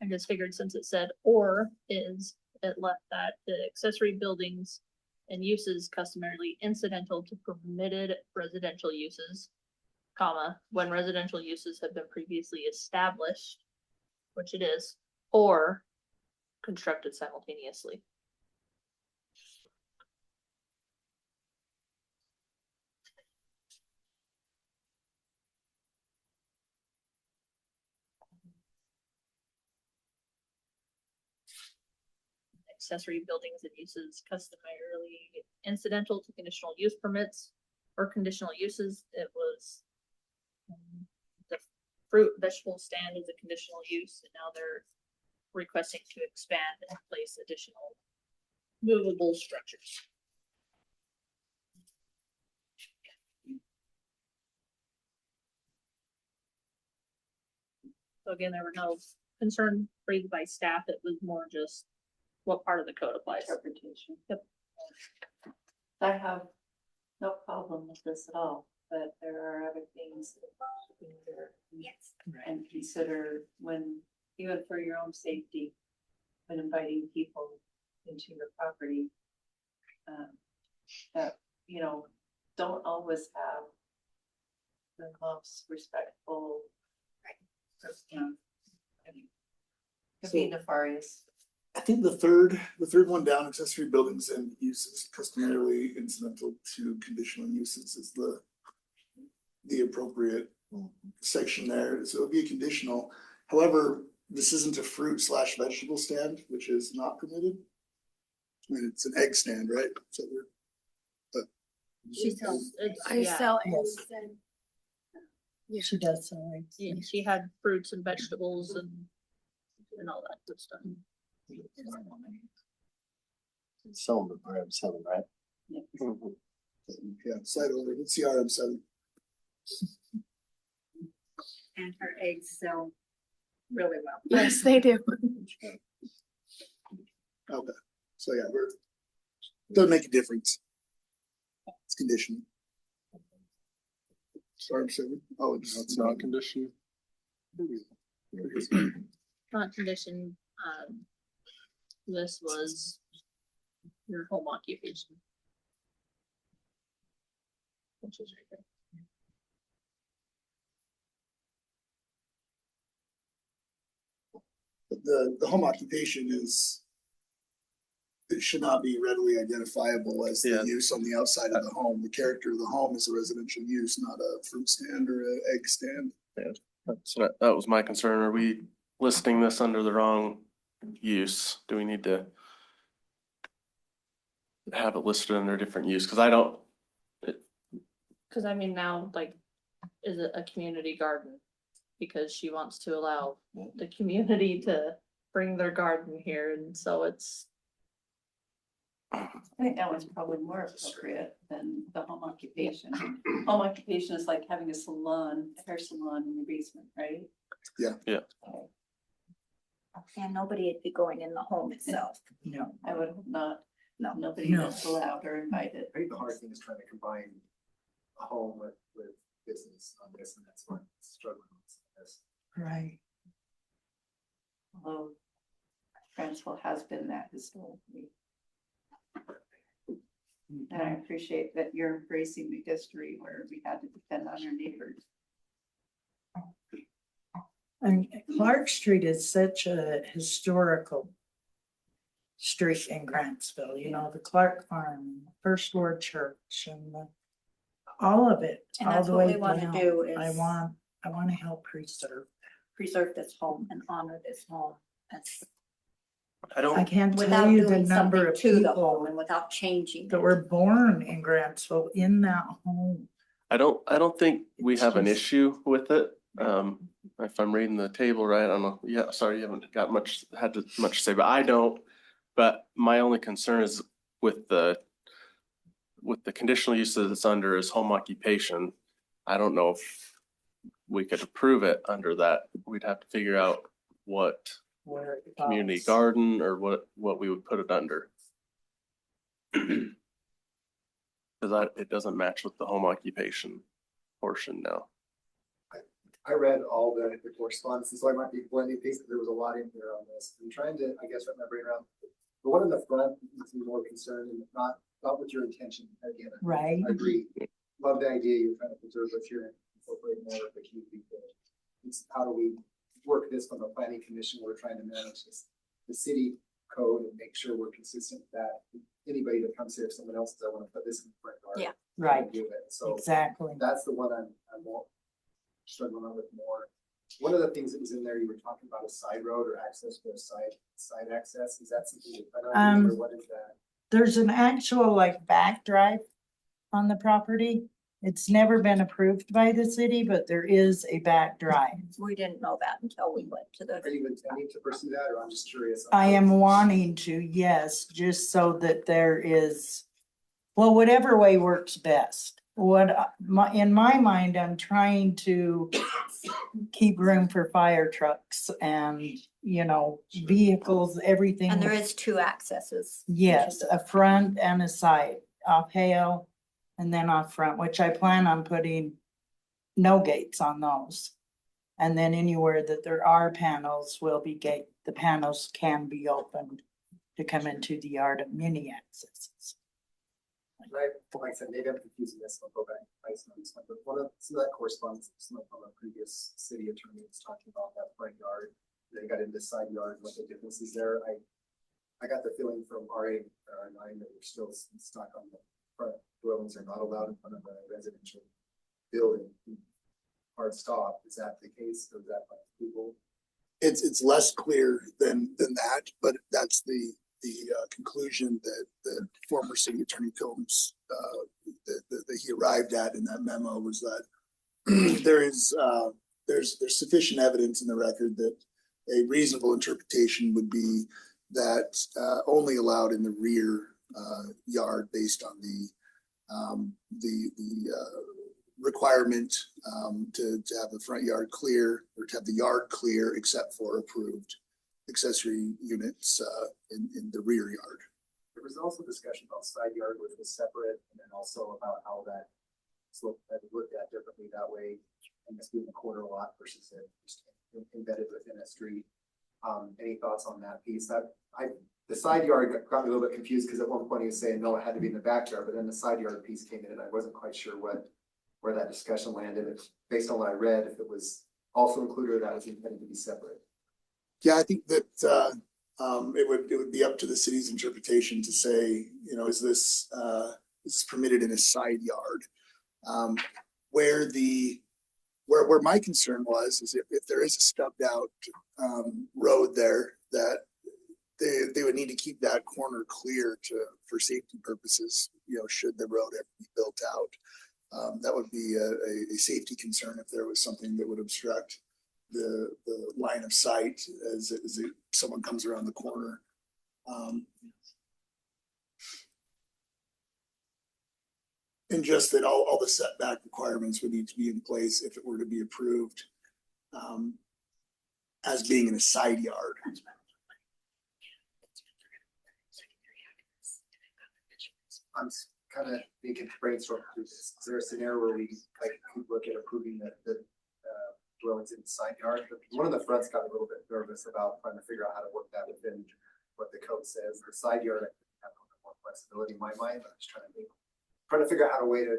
I just figured since it said or is, it left that the accessory buildings and uses customarily incidental to permitted residential uses, comma, when residential uses have been previously established, which it is, or constructed simultaneously. Accessory buildings and uses customarily incidental to conditional use permits or conditional uses. It was the fruit vegetable stand is a conditional use, and now they're requesting to expand and place additional movable structures. So again, there were no concern raised by staff. It was more just what part of the code applies. interpretation? Yep. I have no problem with this at all, but there are other things that we need to and consider when, even for your own safety, when inviting people into your property, that, don't always have the most respectful, could be nefarious. I think the third one down, accessory buildings and uses customarily incidental to conditional uses, is the appropriate section there. So it would be a conditional. However, this isn't a fruit/vegetable stand, which is not permitted. I mean, it's an egg stand, right? So She sells. I sell eggs. She does, sorry. Yeah, she had fruits and vegetables and all that good stuff. Selling the RM7, right? Yeah, slide over, let's see RM7. And her eggs sell really well. Yes, they do. Okay, so yeah, doesn't make a difference. It's conditional. RM7, oh, It's not conditional. Not condition, this was your home occupation. Which is right there. The home occupation is, it should not be readily identifiable as the Yeah. use on the outside of the home. The character of the home is a residential use, not a fruit stand or an egg stand. So that was my concern. Are we listing this under the wrong use? Do we need to have it listed under a different use? Cause I don't, Cause I mean now, like, is it a community garden? Because she wants to allow the community to bring their garden here, and so it's, I think that one's probably more appropriate than the home occupation. Home occupation is like having a salon, a hair salon in your basement, right? And nobody would be going in the home itself. No. I would hope not. No. Nobody No. is allowed or invited. I think the hard thing is trying to combine a home with business on this, and that's what I'm struggling with this. Right. Although Grantsville has been that historically. And I appreciate that you're embracing the history where we had to depend on our neighbors. And Clark Street is such a historical street in Grantsville, you know, the Clark Farm, First Ward Church and all of it, And all that's the what way we want to down. do I is want to help preserve. this home and honor this home. That's I I don't, can't tell without you the doing number something of to the home people and without changing that it. were born in Grantsville in that home. I don't think we It's have an just- issue with it. If I'm reading the table right, I don't know. Yeah, sorry, you haven't got much to say, but I don't. But my only concern is with the conditional use that it's under is home occupation. I don't know if we could approve it under that. We'd have to figure out what where it community falls. garden or what we would put it under. Cause it doesn't match with the home occupation portion now. I read all the correspondence, so I might be blending things, but there was a lot in here on this. I'm trying to, I guess, wrap my brain around. The one in the front is more concerned and not with your intention, again. Right. I agree. Love the idea you're trying to preserve what's here and incorporate more of the community. It's how do we work this from a planning commission? We're trying to manage this, the city code and make sure we're consistent with that. Anybody that comes here, if someone else says, I want to put this in the front yard. Yeah. Right, Do it. So exactly. that's the one I'm more struggling with more. One of the things that was in there, you were talking about a side road or access for a side access. Is that something you plan on doing, or what is that? There's an actual like back drive on the property. It's never been approved by the city, but there is a back drive. We didn't know that until we went to Are the, you intending to pursue that, or I'm just curious? I am wanting to, yes, just so that there is, well, whatever way works best. In my mind, I'm trying to keep room for fire trucks and, you know, vehicles, everything. and there is 2 accesses. Yes, a front and a side, off Hale and then off front, which I plan on putting no gates on those. And then anywhere that there are panels will be the panels can be opened to come into the yard of mini accesses. Like I said, maybe I'm confusing this, I'll go back on this one, but some of that correspondence, some from a previous city attorney was talking about that front yard. They got into side yard, what the difference is there. I got the feeling from RA or R9 that we're still stuck on the front dwellings are not allowed in front of a residential building. Hard stop, is that the case, or is that like people? It's less clear than that, but that's the conclusion that the former city attorney Combs that he arrived at in that memo was that there's sufficient evidence in the record that a reasonable interpretation would be that only allowed in the rear yard based on the requirement to have the front yard clear, or to have the yard clear except for approved accessory units in the rear yard. There was also discussion about side yard, which was separate, and then also about how that slope had looked at differently that way, and this being a quarter lot versus it just embedded within a street. Any thoughts on that piece? The side yard got me a little bit confused because at one point he was saying, no, it had to be in the backyard, but then the side yard piece came in and I wasn't quite sure where that discussion landed. Based on what I read, if it was also included or that was intended to be separate. Yeah, I think that it would be up to the city's interpretation to say, you know, is this permitted in a side yard? Where my concern was is if there is a stubbed out road there, that they would need to keep that corner clear for safety purposes, you know, should the road ever be built out. That would be a safety concern if there was something that would obstruct the line of sight as someone comes around the corner. And just that all the setback requirements would need to be in place if it were to be approved as being in a side yard. I'm kind of thinking brainstorm through this. Is there a scenario where we could look at approving the dwellings in the side yard? One of the fronts got a little bit nervous about trying to figure out how to work that within what the code says. The side yard, I think, have a little more flexibility in my mind, but I'm just trying to figure out how to way to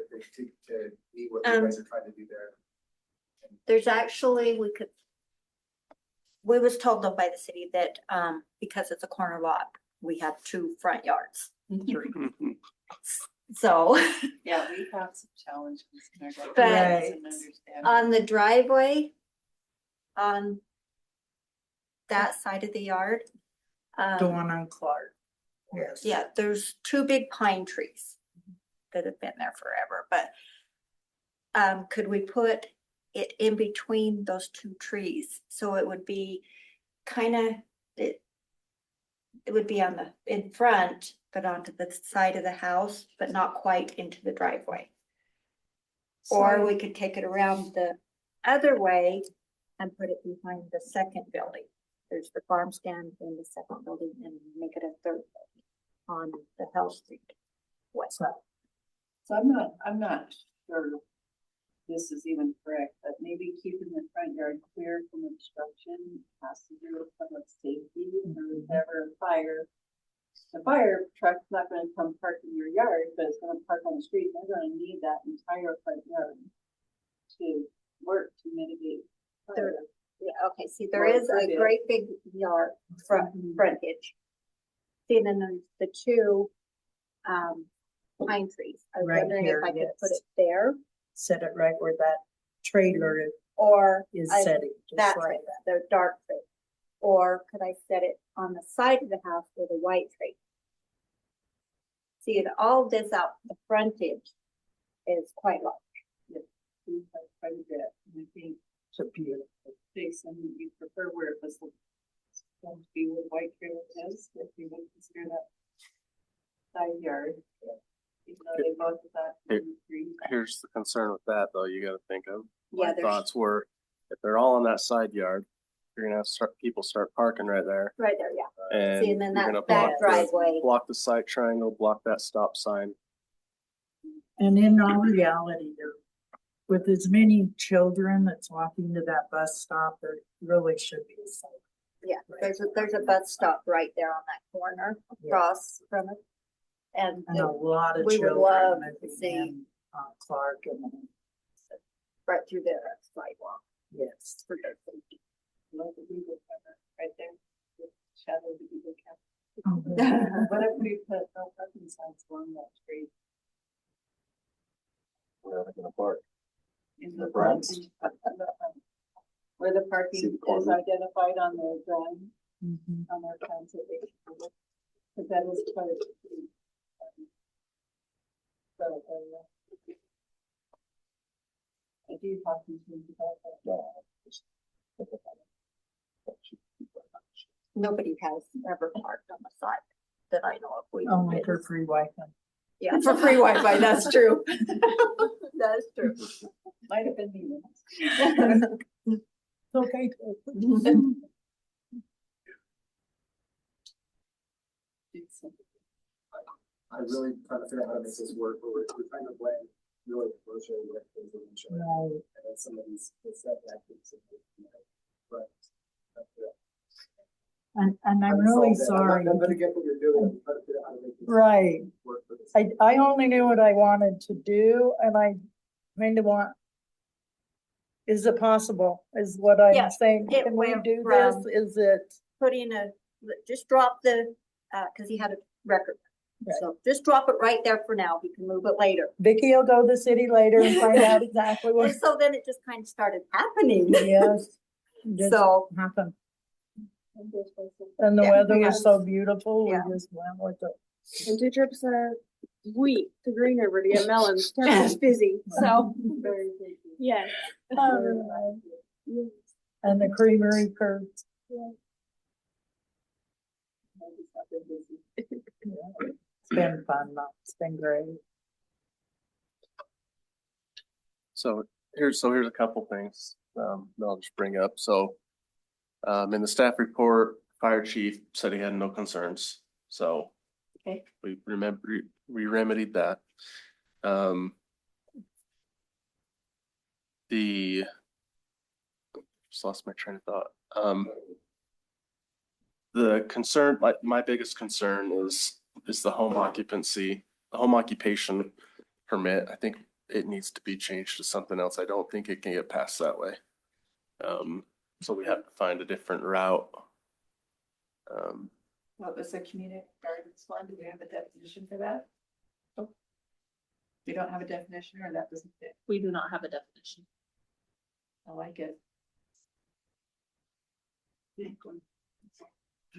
meet what you guys are trying to do there. There's actually, we was told though by the city that because it's a corner lot, we have 2 front yards. So Yeah, we have some challenges in our But- government and understand. on the driveway, on that side of the yard, The one on Clark. Yes. yeah, there's 2 big pine trees that have been there forever, but could we put it in between those 2 trees? So it would be kind of, it would be on in front, but onto the side of the house, but not quite into the driveway. Or we could take it around the other way and put it behind the second building. There's the farm stand in the second building and make it a third building on the Hell Street west. So I'm not sure this is even correct, but maybe keeping the front yard clear from obstruction has to do with public safety or whatever the fire truck's not gonna come park in your yard, but it's gonna park on the street. They're gonna need that entire front yard to work to mitigate fire. Yeah, okay, see, there is a great big yard frontage. See, and then there's the 2 pine trees. I was Right wondering here, if I could put yes. it there Set it right where that trailer or is I- setting, that just like tree, that. the dark tree. Or could I set it on the side of the house with a white tree? See, it all this out, the frontage is quite large. We have quite a bit, and I think It's a beautiful. Jason, you prefer where it was going to be where white trailer is, if you would consider that side yard. Even though they both have that. Here's the concern with that though, you gotta think of. Yeah, My there's thoughts were, if they're all on that side yard, you're gonna have people start parking right there. right there, yeah. And See, and then you're that gonna back block driveway. block the sight triangle, block that stop sign. And in all reality, with as many children that's walking to that bus stop, there really should be a sign. Yeah, there's a bus stop right there on that corner across from it. And And a lot of we would children love to moving see- in, Clark and, right through the sidewalk yes. for their safety. Love the Google camera right there, the shadow of the Google Mhm. camera. What if we put no parking signs along that street? Where are they gonna park? In the The front, fronts? where the See parking the is corner? identified on the drawing, Mhm. on our conservation. Because that is part of the. So, do have concerns about that. Nobody has ever parked on the side that I know of. We Only for free Wi-Fi. Yeah, for free Wi-Fi, that's true. That's true. Might have been me. Okay. I really trying to figure out how to make this work, but we're trying to blend really commercial with residential. Right. And then some of these setback things. But. And I'm really sorry. I'm gonna get what you're doing. I'm trying to figure out how to make this Right. work for this. I only knew what I wanted to do and I kind of want. Is it possible, is what I'm Yes, saying? it Can we went do this? from- Is it? Put in just drop the, cause he had a record. Right. So just drop it right there for now. We can move it later. Vicky will go to the city later and find out exactly what. And so then it just kind of started happening. Yes. Just So, happened. And the Yeah, weather yeah. was so beautiful, we Yeah. just went with it. And 2 trips a week to Green River to get melons. Kept us busy. So, yeah. And the creamery curves. It's been fun, though. It's been great. So here's a couple things that I'll just bring up. So in the staff report, fire chief said he had no concerns. So Okay. we remedied that. Just lost my train of thought. The concern, my biggest concern is the home occupancy, the home occupation permit. I think it needs to be changed to something else. I don't think it can get passed that way. So we have to find a different route. What was the community gardens one? Do we have a definition for that? We don't have a definition, or that doesn't fit? We do not have a definition. I like it.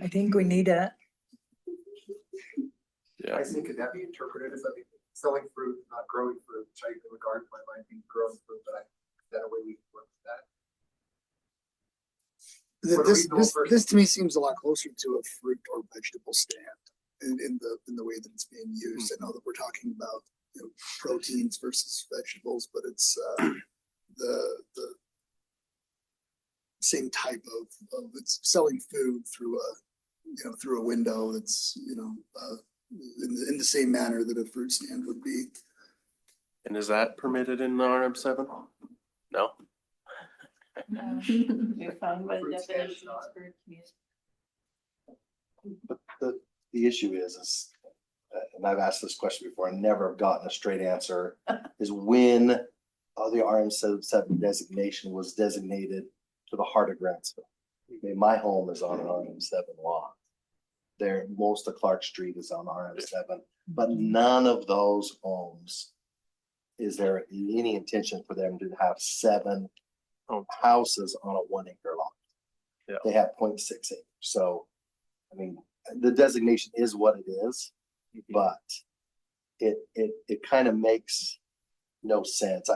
I think we need it. Yeah. I think could that be interpreted as like selling fruit, not growing fruit, which I regard my mind being growing fruit, but is that a way we can work with that? For a reasonable person. This to me seems a lot closer to a fruit or vegetable stand in the way that it's being used. I know that we're talking about, you know, proteins versus vegetables, but it's the same type of it's selling food through a window that's, in the same manner that a fruit stand would be. And is that permitted in the RM7? No. We find what Fruit stand is definition is not. for community. But the issue is, and I've asked this question before and never have gotten a straight answer, is when the RM7 designation was designated to the heart of Grantsville. Okay, my home is on an RM7 lot. There, most of Clark Street is on RM7, but none of those homes is there any intention for them to have 7 houses on a 1 acre lot. Yeah. They have 0.6 acres. So, I mean, the designation is what it is, but it kind of makes no sense.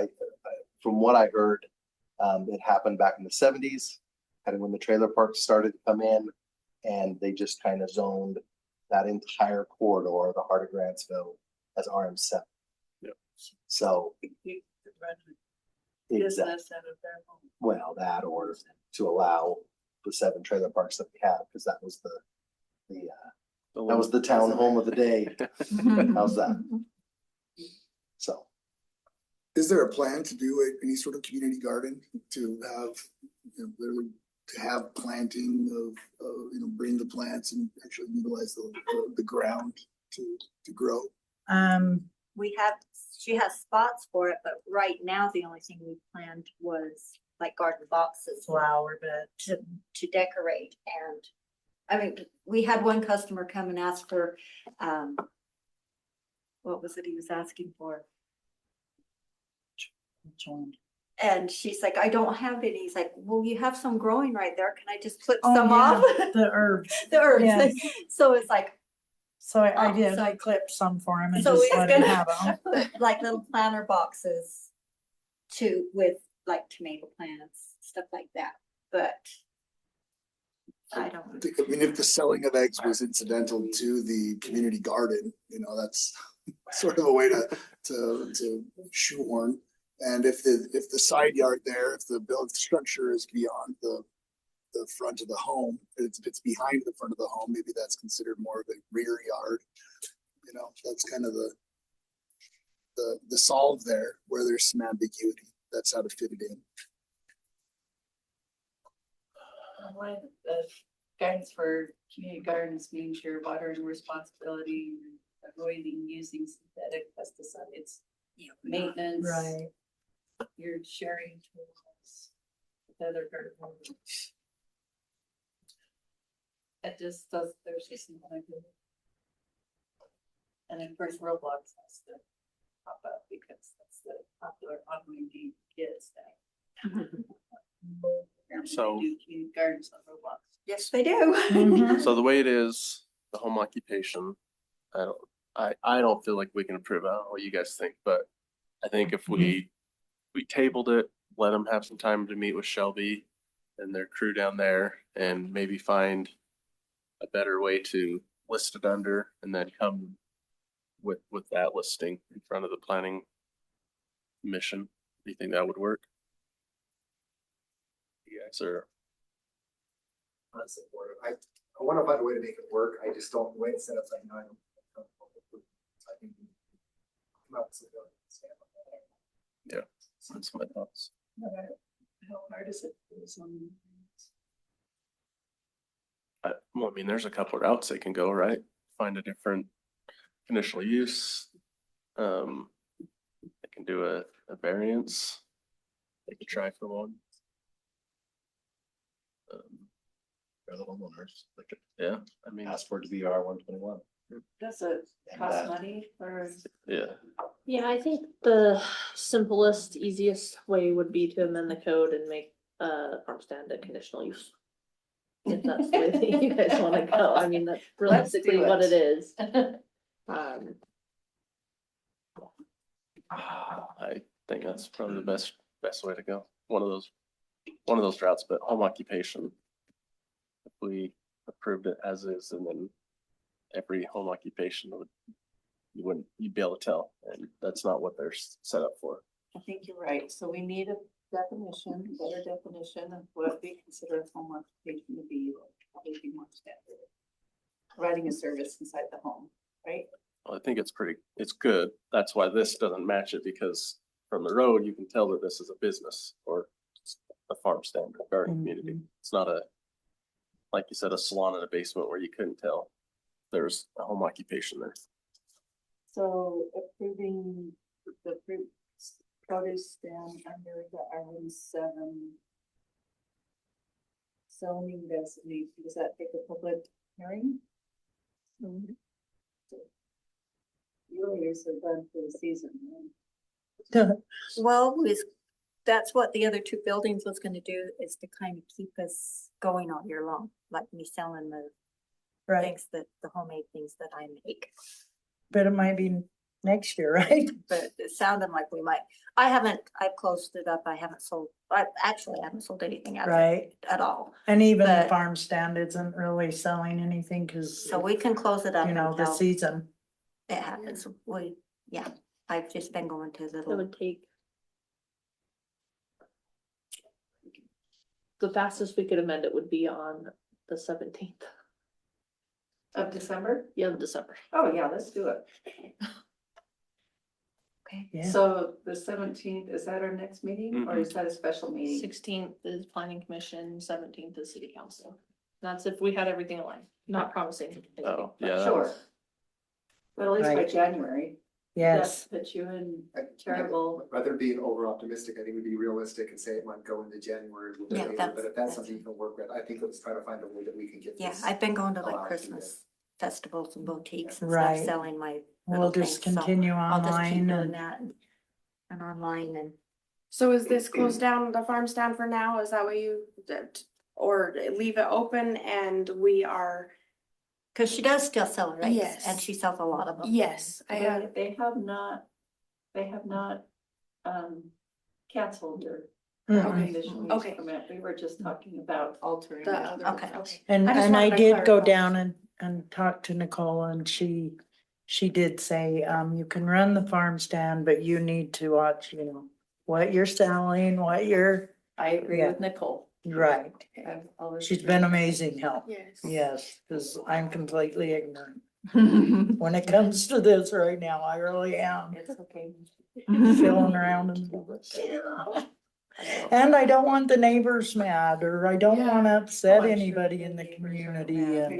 From what I heard, it happened back in the 70s, kind of when the trailer parks started to come in, and they just kind of zoned that entire corridor, the heart of Grantsville, as RM7. Yep. So, exactly. Business out of their home. Well, that or to allow the 7 trailer parks that we have, because that was the town home of the day. How's that? So. Is there a plan to do any sort of community garden to have, literally to have planting of, bring the plants and actually utilize the ground to grow? she has spots for it, but right now, the only thing we planned was like garden boxes. Flower bed. To decorate. And I mean, we had one customer come and ask for, what was it he was asking for? And she's like, I don't have any. He's like, well, you have some growing right there. Can I just clip some off? The herbs. The herbs. Yes. So it's like, So I did, so- I clipped some for him and so just he's let him gonna have them. put like little planter boxes with like tomato plants, stuff like that, but I don't. I mean, if the selling of eggs was incidental to the community garden, that's sort of a way to shoehorn. And if the side yard there, if the build structure is beyond the front of the home, if it's behind the front of the home, maybe that's considered more of a rear yard. That's kind of the solve there where there's some ambiguity. That's how to fit it in. One of the guidance for community gardens means your watering responsibility, avoiding using synthetic pesticides, maintenance. Right. You're sharing tools with other garden owners. It just does, there's just something I do. And of course, Roblox has to pop up because that's the popular online game kids now. So- Do community gardens on Roblox. Yes, they do. Mhm. So the way it is, the home occupation, I don't feel like we can approve it. I don't know what you guys think, but I think if we tabled it, let them have some time to meet with Shelby and their crew down there and maybe find a better way to list it under and then come with that listing in front of the planning commission. Do you think that would work? You guys are, Honestly, I want to find a way to make it work. I just don't, the way it's set up right now, I don't. I think we come up with something to stand on that. yeah, that's my thoughts. How hard is it for some? Well, I mean, there's a couple of routes they can go, right? Find a different conditional use. They can do a variance. They could try for one. For the homeowners, like Yeah, I mean, ask for it to be R121. Does it And cost that- money or? yeah, Yeah, I think the simplest, easiest way would be to amend the code and make farm stand a conditional use. If that's the way that you guys wanna go, I mean, that's realistically what it is. I think that's probably the best way to go. One of those routes, but home occupation. If we approved it as is, and then every home occupation you'd be able to tell, and that's not what they're set up for. I think you're right. So we need a definition, better definition of what we consider a home occupation to be, probably be more standard. Providing a service inside the home, right? Well, I think it's good. That's why this doesn't match it, because from the road, you can tell that this is a business or a farm stand or garden community. It's not like you said, a salon in a basement where you couldn't tell there's a home occupation there. So approving the fruit produce stand under the R17 zoning designation, does that take a public hearing? Your years are done for the season, right? Well, that's what the other two buildings was gonna do, is to kind of keep us going all year long, like me selling the Right, things the homemade things that I make. but it might be next year, right? But it sounded like we might, I've closed it up, I haven't sold anything out of it Right, at all. and even the But- farm stand isn't really selling anything, cause, So we can close it up you know, the until season. it happens. I've just been going to It little, would take. The fastest we could amend it would be on the 17th. Of December? Yeah, of December. Oh, yeah, let's do it. okay, Yeah, So the 17th, is that our next meeting or is that a special meeting? 16th is planning commission, 17th is city council. That's if we had everything aligned, not promising. anything, Oh, but- yeah. Sure. But at least by Right. January. yes, That puts you in I- terrible. Rather than being over optimistic, I think we'd be realistic and say it might go into January. a little bit Yeah, later, that's- But if that's something you can work with, I think let's try to find a way that we can get yeah, this. I've been going to like allowed to Christmas festivals and boutiques and Right. stuff, selling my we'll little just things, so continue I'll just keep online doing and, that and online and. So is this closed down, the farm stand for now? Is that what you did? Or leave it open and we are, Cause she does still sell her eggs, Yes. and she sells a lot of them. yes, I Yeah, have, they have not canceled their Mhm. Conditional use Okay. permit. We were just talking about altering The the other other. one, okay. And, I just and I wanted to did go clarify. down and talk to Nicole and she did say, you can run the farm stand, but you need to watch, what you're selling, what you're, I agree Yeah. with Nicole. right. I've always She's agreed. been amazing help. Yes. Yes, because I'm completely ignorant It's when it comes to this right now. I really am. okay. Filling around and. And I don't want the neighbors mad, or I don't Yeah. want to Oh, upset I'm sure anybody the in the neighbors are community. mad.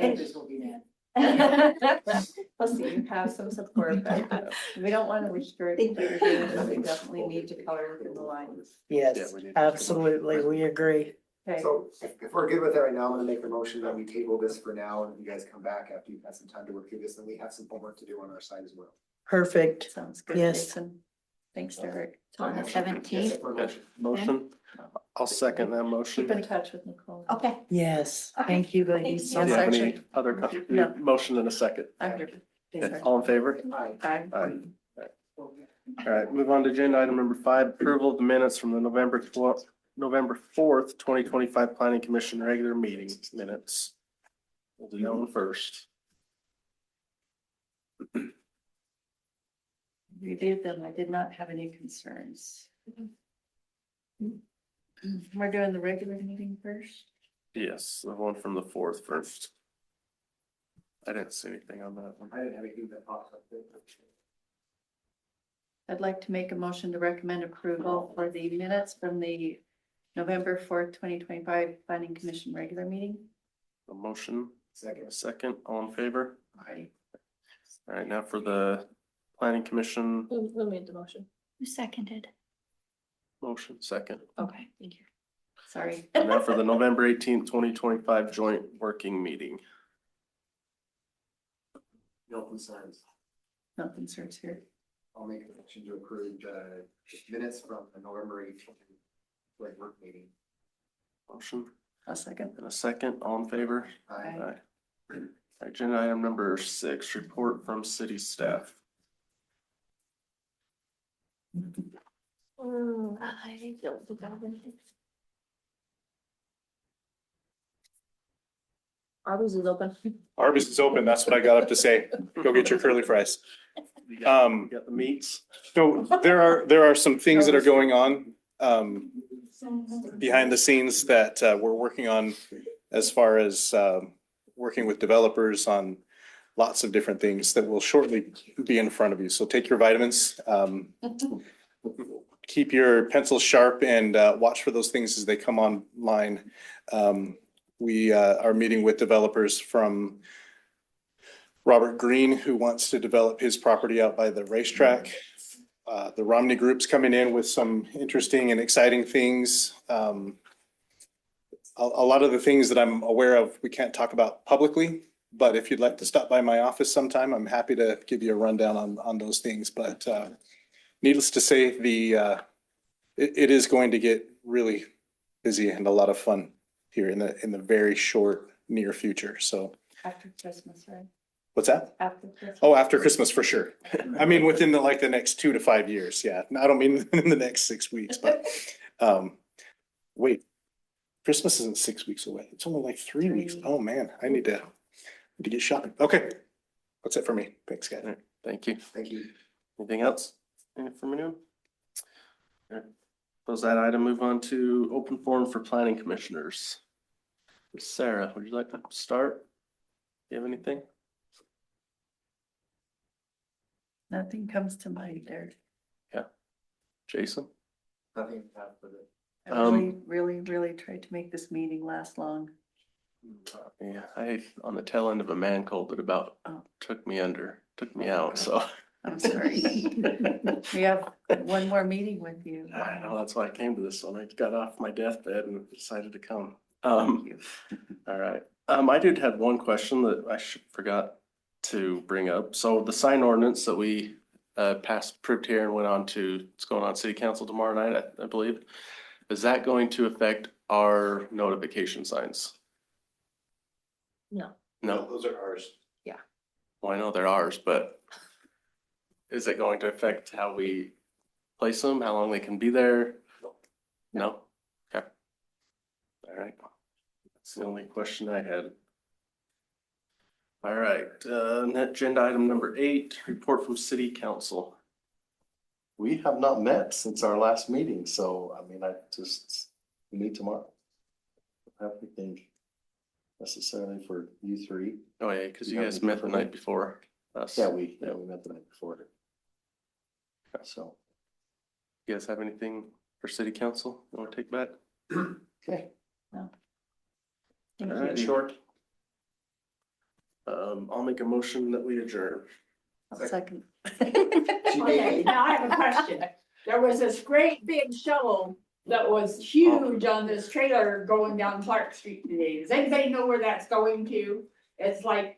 And Plus, you have some support, but we don't want to restrict what you're doing, but we definitely need to color within the lines. yes, absolutely, we agree. Okay, So if we're good with it right now, I'm gonna make the motion that we table this for now and you guys come back after you've had some time to work through this and we have some homework to do on our side as well. Perfect. sounds good, Yes. Jason. Thanks, Derek. On the 17th. Motion, I'll second that Keep in motion. touch with Nicole. Okay. Yes, Okay. thank you, ladies. Do so you have much. any other, No. motion in a second? I'm good. Okay, all in favor? Aye. Aye. All right, move on to agenda item number 5, approval of the minutes from the November 4th, 2025 Planning Commission regular meeting minutes. We'll do that one first. Reviewed them. I did not have any concerns. We're doing the regular meeting first. Yes, the one from the 4th first. I didn't see anything on that one. I didn't have anything that popped up. I'd like to make a motion to recommend approval for the minutes from the November 4th, 2025 Planning Commission regular meeting. A motion, Second. a second, all in favor? Aye. All right, now for the Planning Commission Who made the motion? Who seconded? motion, second. Okay, thank you. Sorry. And now for the November 18th, 2025 joint working meeting. No concerns. No concerns here. I'll make a motion to approve the minutes from the November 18th work meeting. Motion A second. and a second, all in favor? Aye. Agenda item number 6, report from city staff. I don't think I have anything. Arby's is open. Arby's is open. That's what I got up to say. Go get your curly fries. You got the meats. So there are some things that are going on behind the scenes that we're working on as far as working with developers on lots of different things that will shortly be in front of you. So take your vitamins. Keep your pencils sharp and watch for those things as they come online. We are meeting with developers from Robert Green, who wants to develop his property out by the racetrack. The Romney Group's coming in with some interesting and exciting things. A lot of the things that I'm aware of, we can't talk about publicly, but if you'd like to stop by my office sometime, I'm happy to give you a rundown on those things. But needless to say, it is going to get really busy and a lot of fun here in the very short near future. So After Christmas, right? what's that? After Christmas. Oh, after Christmas for sure. I mean, within the next 2 to 5 years. Yeah. I don't mean in the next 6 weeks, but wait, Christmas isn't 6 weeks away. It's only like 3 weeks. Oh man, I need to get shopping. Okay. That's it for me. Thanks, guys. Thank you. Thank you. Anything else? Anything from anyone? All right. Close that item, move on to open forum for planning commissioners. Sarah, would you like to start? Do you have anything? Nothing comes to mind there. Jason? Nothing to add for the. I really tried to make this meeting last long. Yeah, I, on the tail end of a man cold, it about took me out, so. I'm sorry. We have one more meeting with you. I know, that's why I came to this one. I got off my deathbed and decided to come. Thank you. All right. I did have one question that I forgot to bring up. So the sign ordinance that we approved here and went on to, it's going on city council tomorrow night, I believe. Is that going to affect our notification signs? No. No, Those are ours. well, I know they're ours, but is it going to affect how we place them, how long they can be there? No? All right. That's the only question I had. All right, agenda item number 8, report from city council. We have not met since our last meeting, so I mean, we meet tomorrow. I don't have anything necessarily for you three. Oh yeah, because you You have guys anything met for the me? night before us. Yeah, we met the night before. So, You guys have anything for city council you want to take back? okay. Alrighty. Short. I'll make a motion that we adjourn. Second. Okay, now I have a question. There was this great big shovel that was huge on this trailer going down Clark Street today. Does anybody know where that's going to? It's like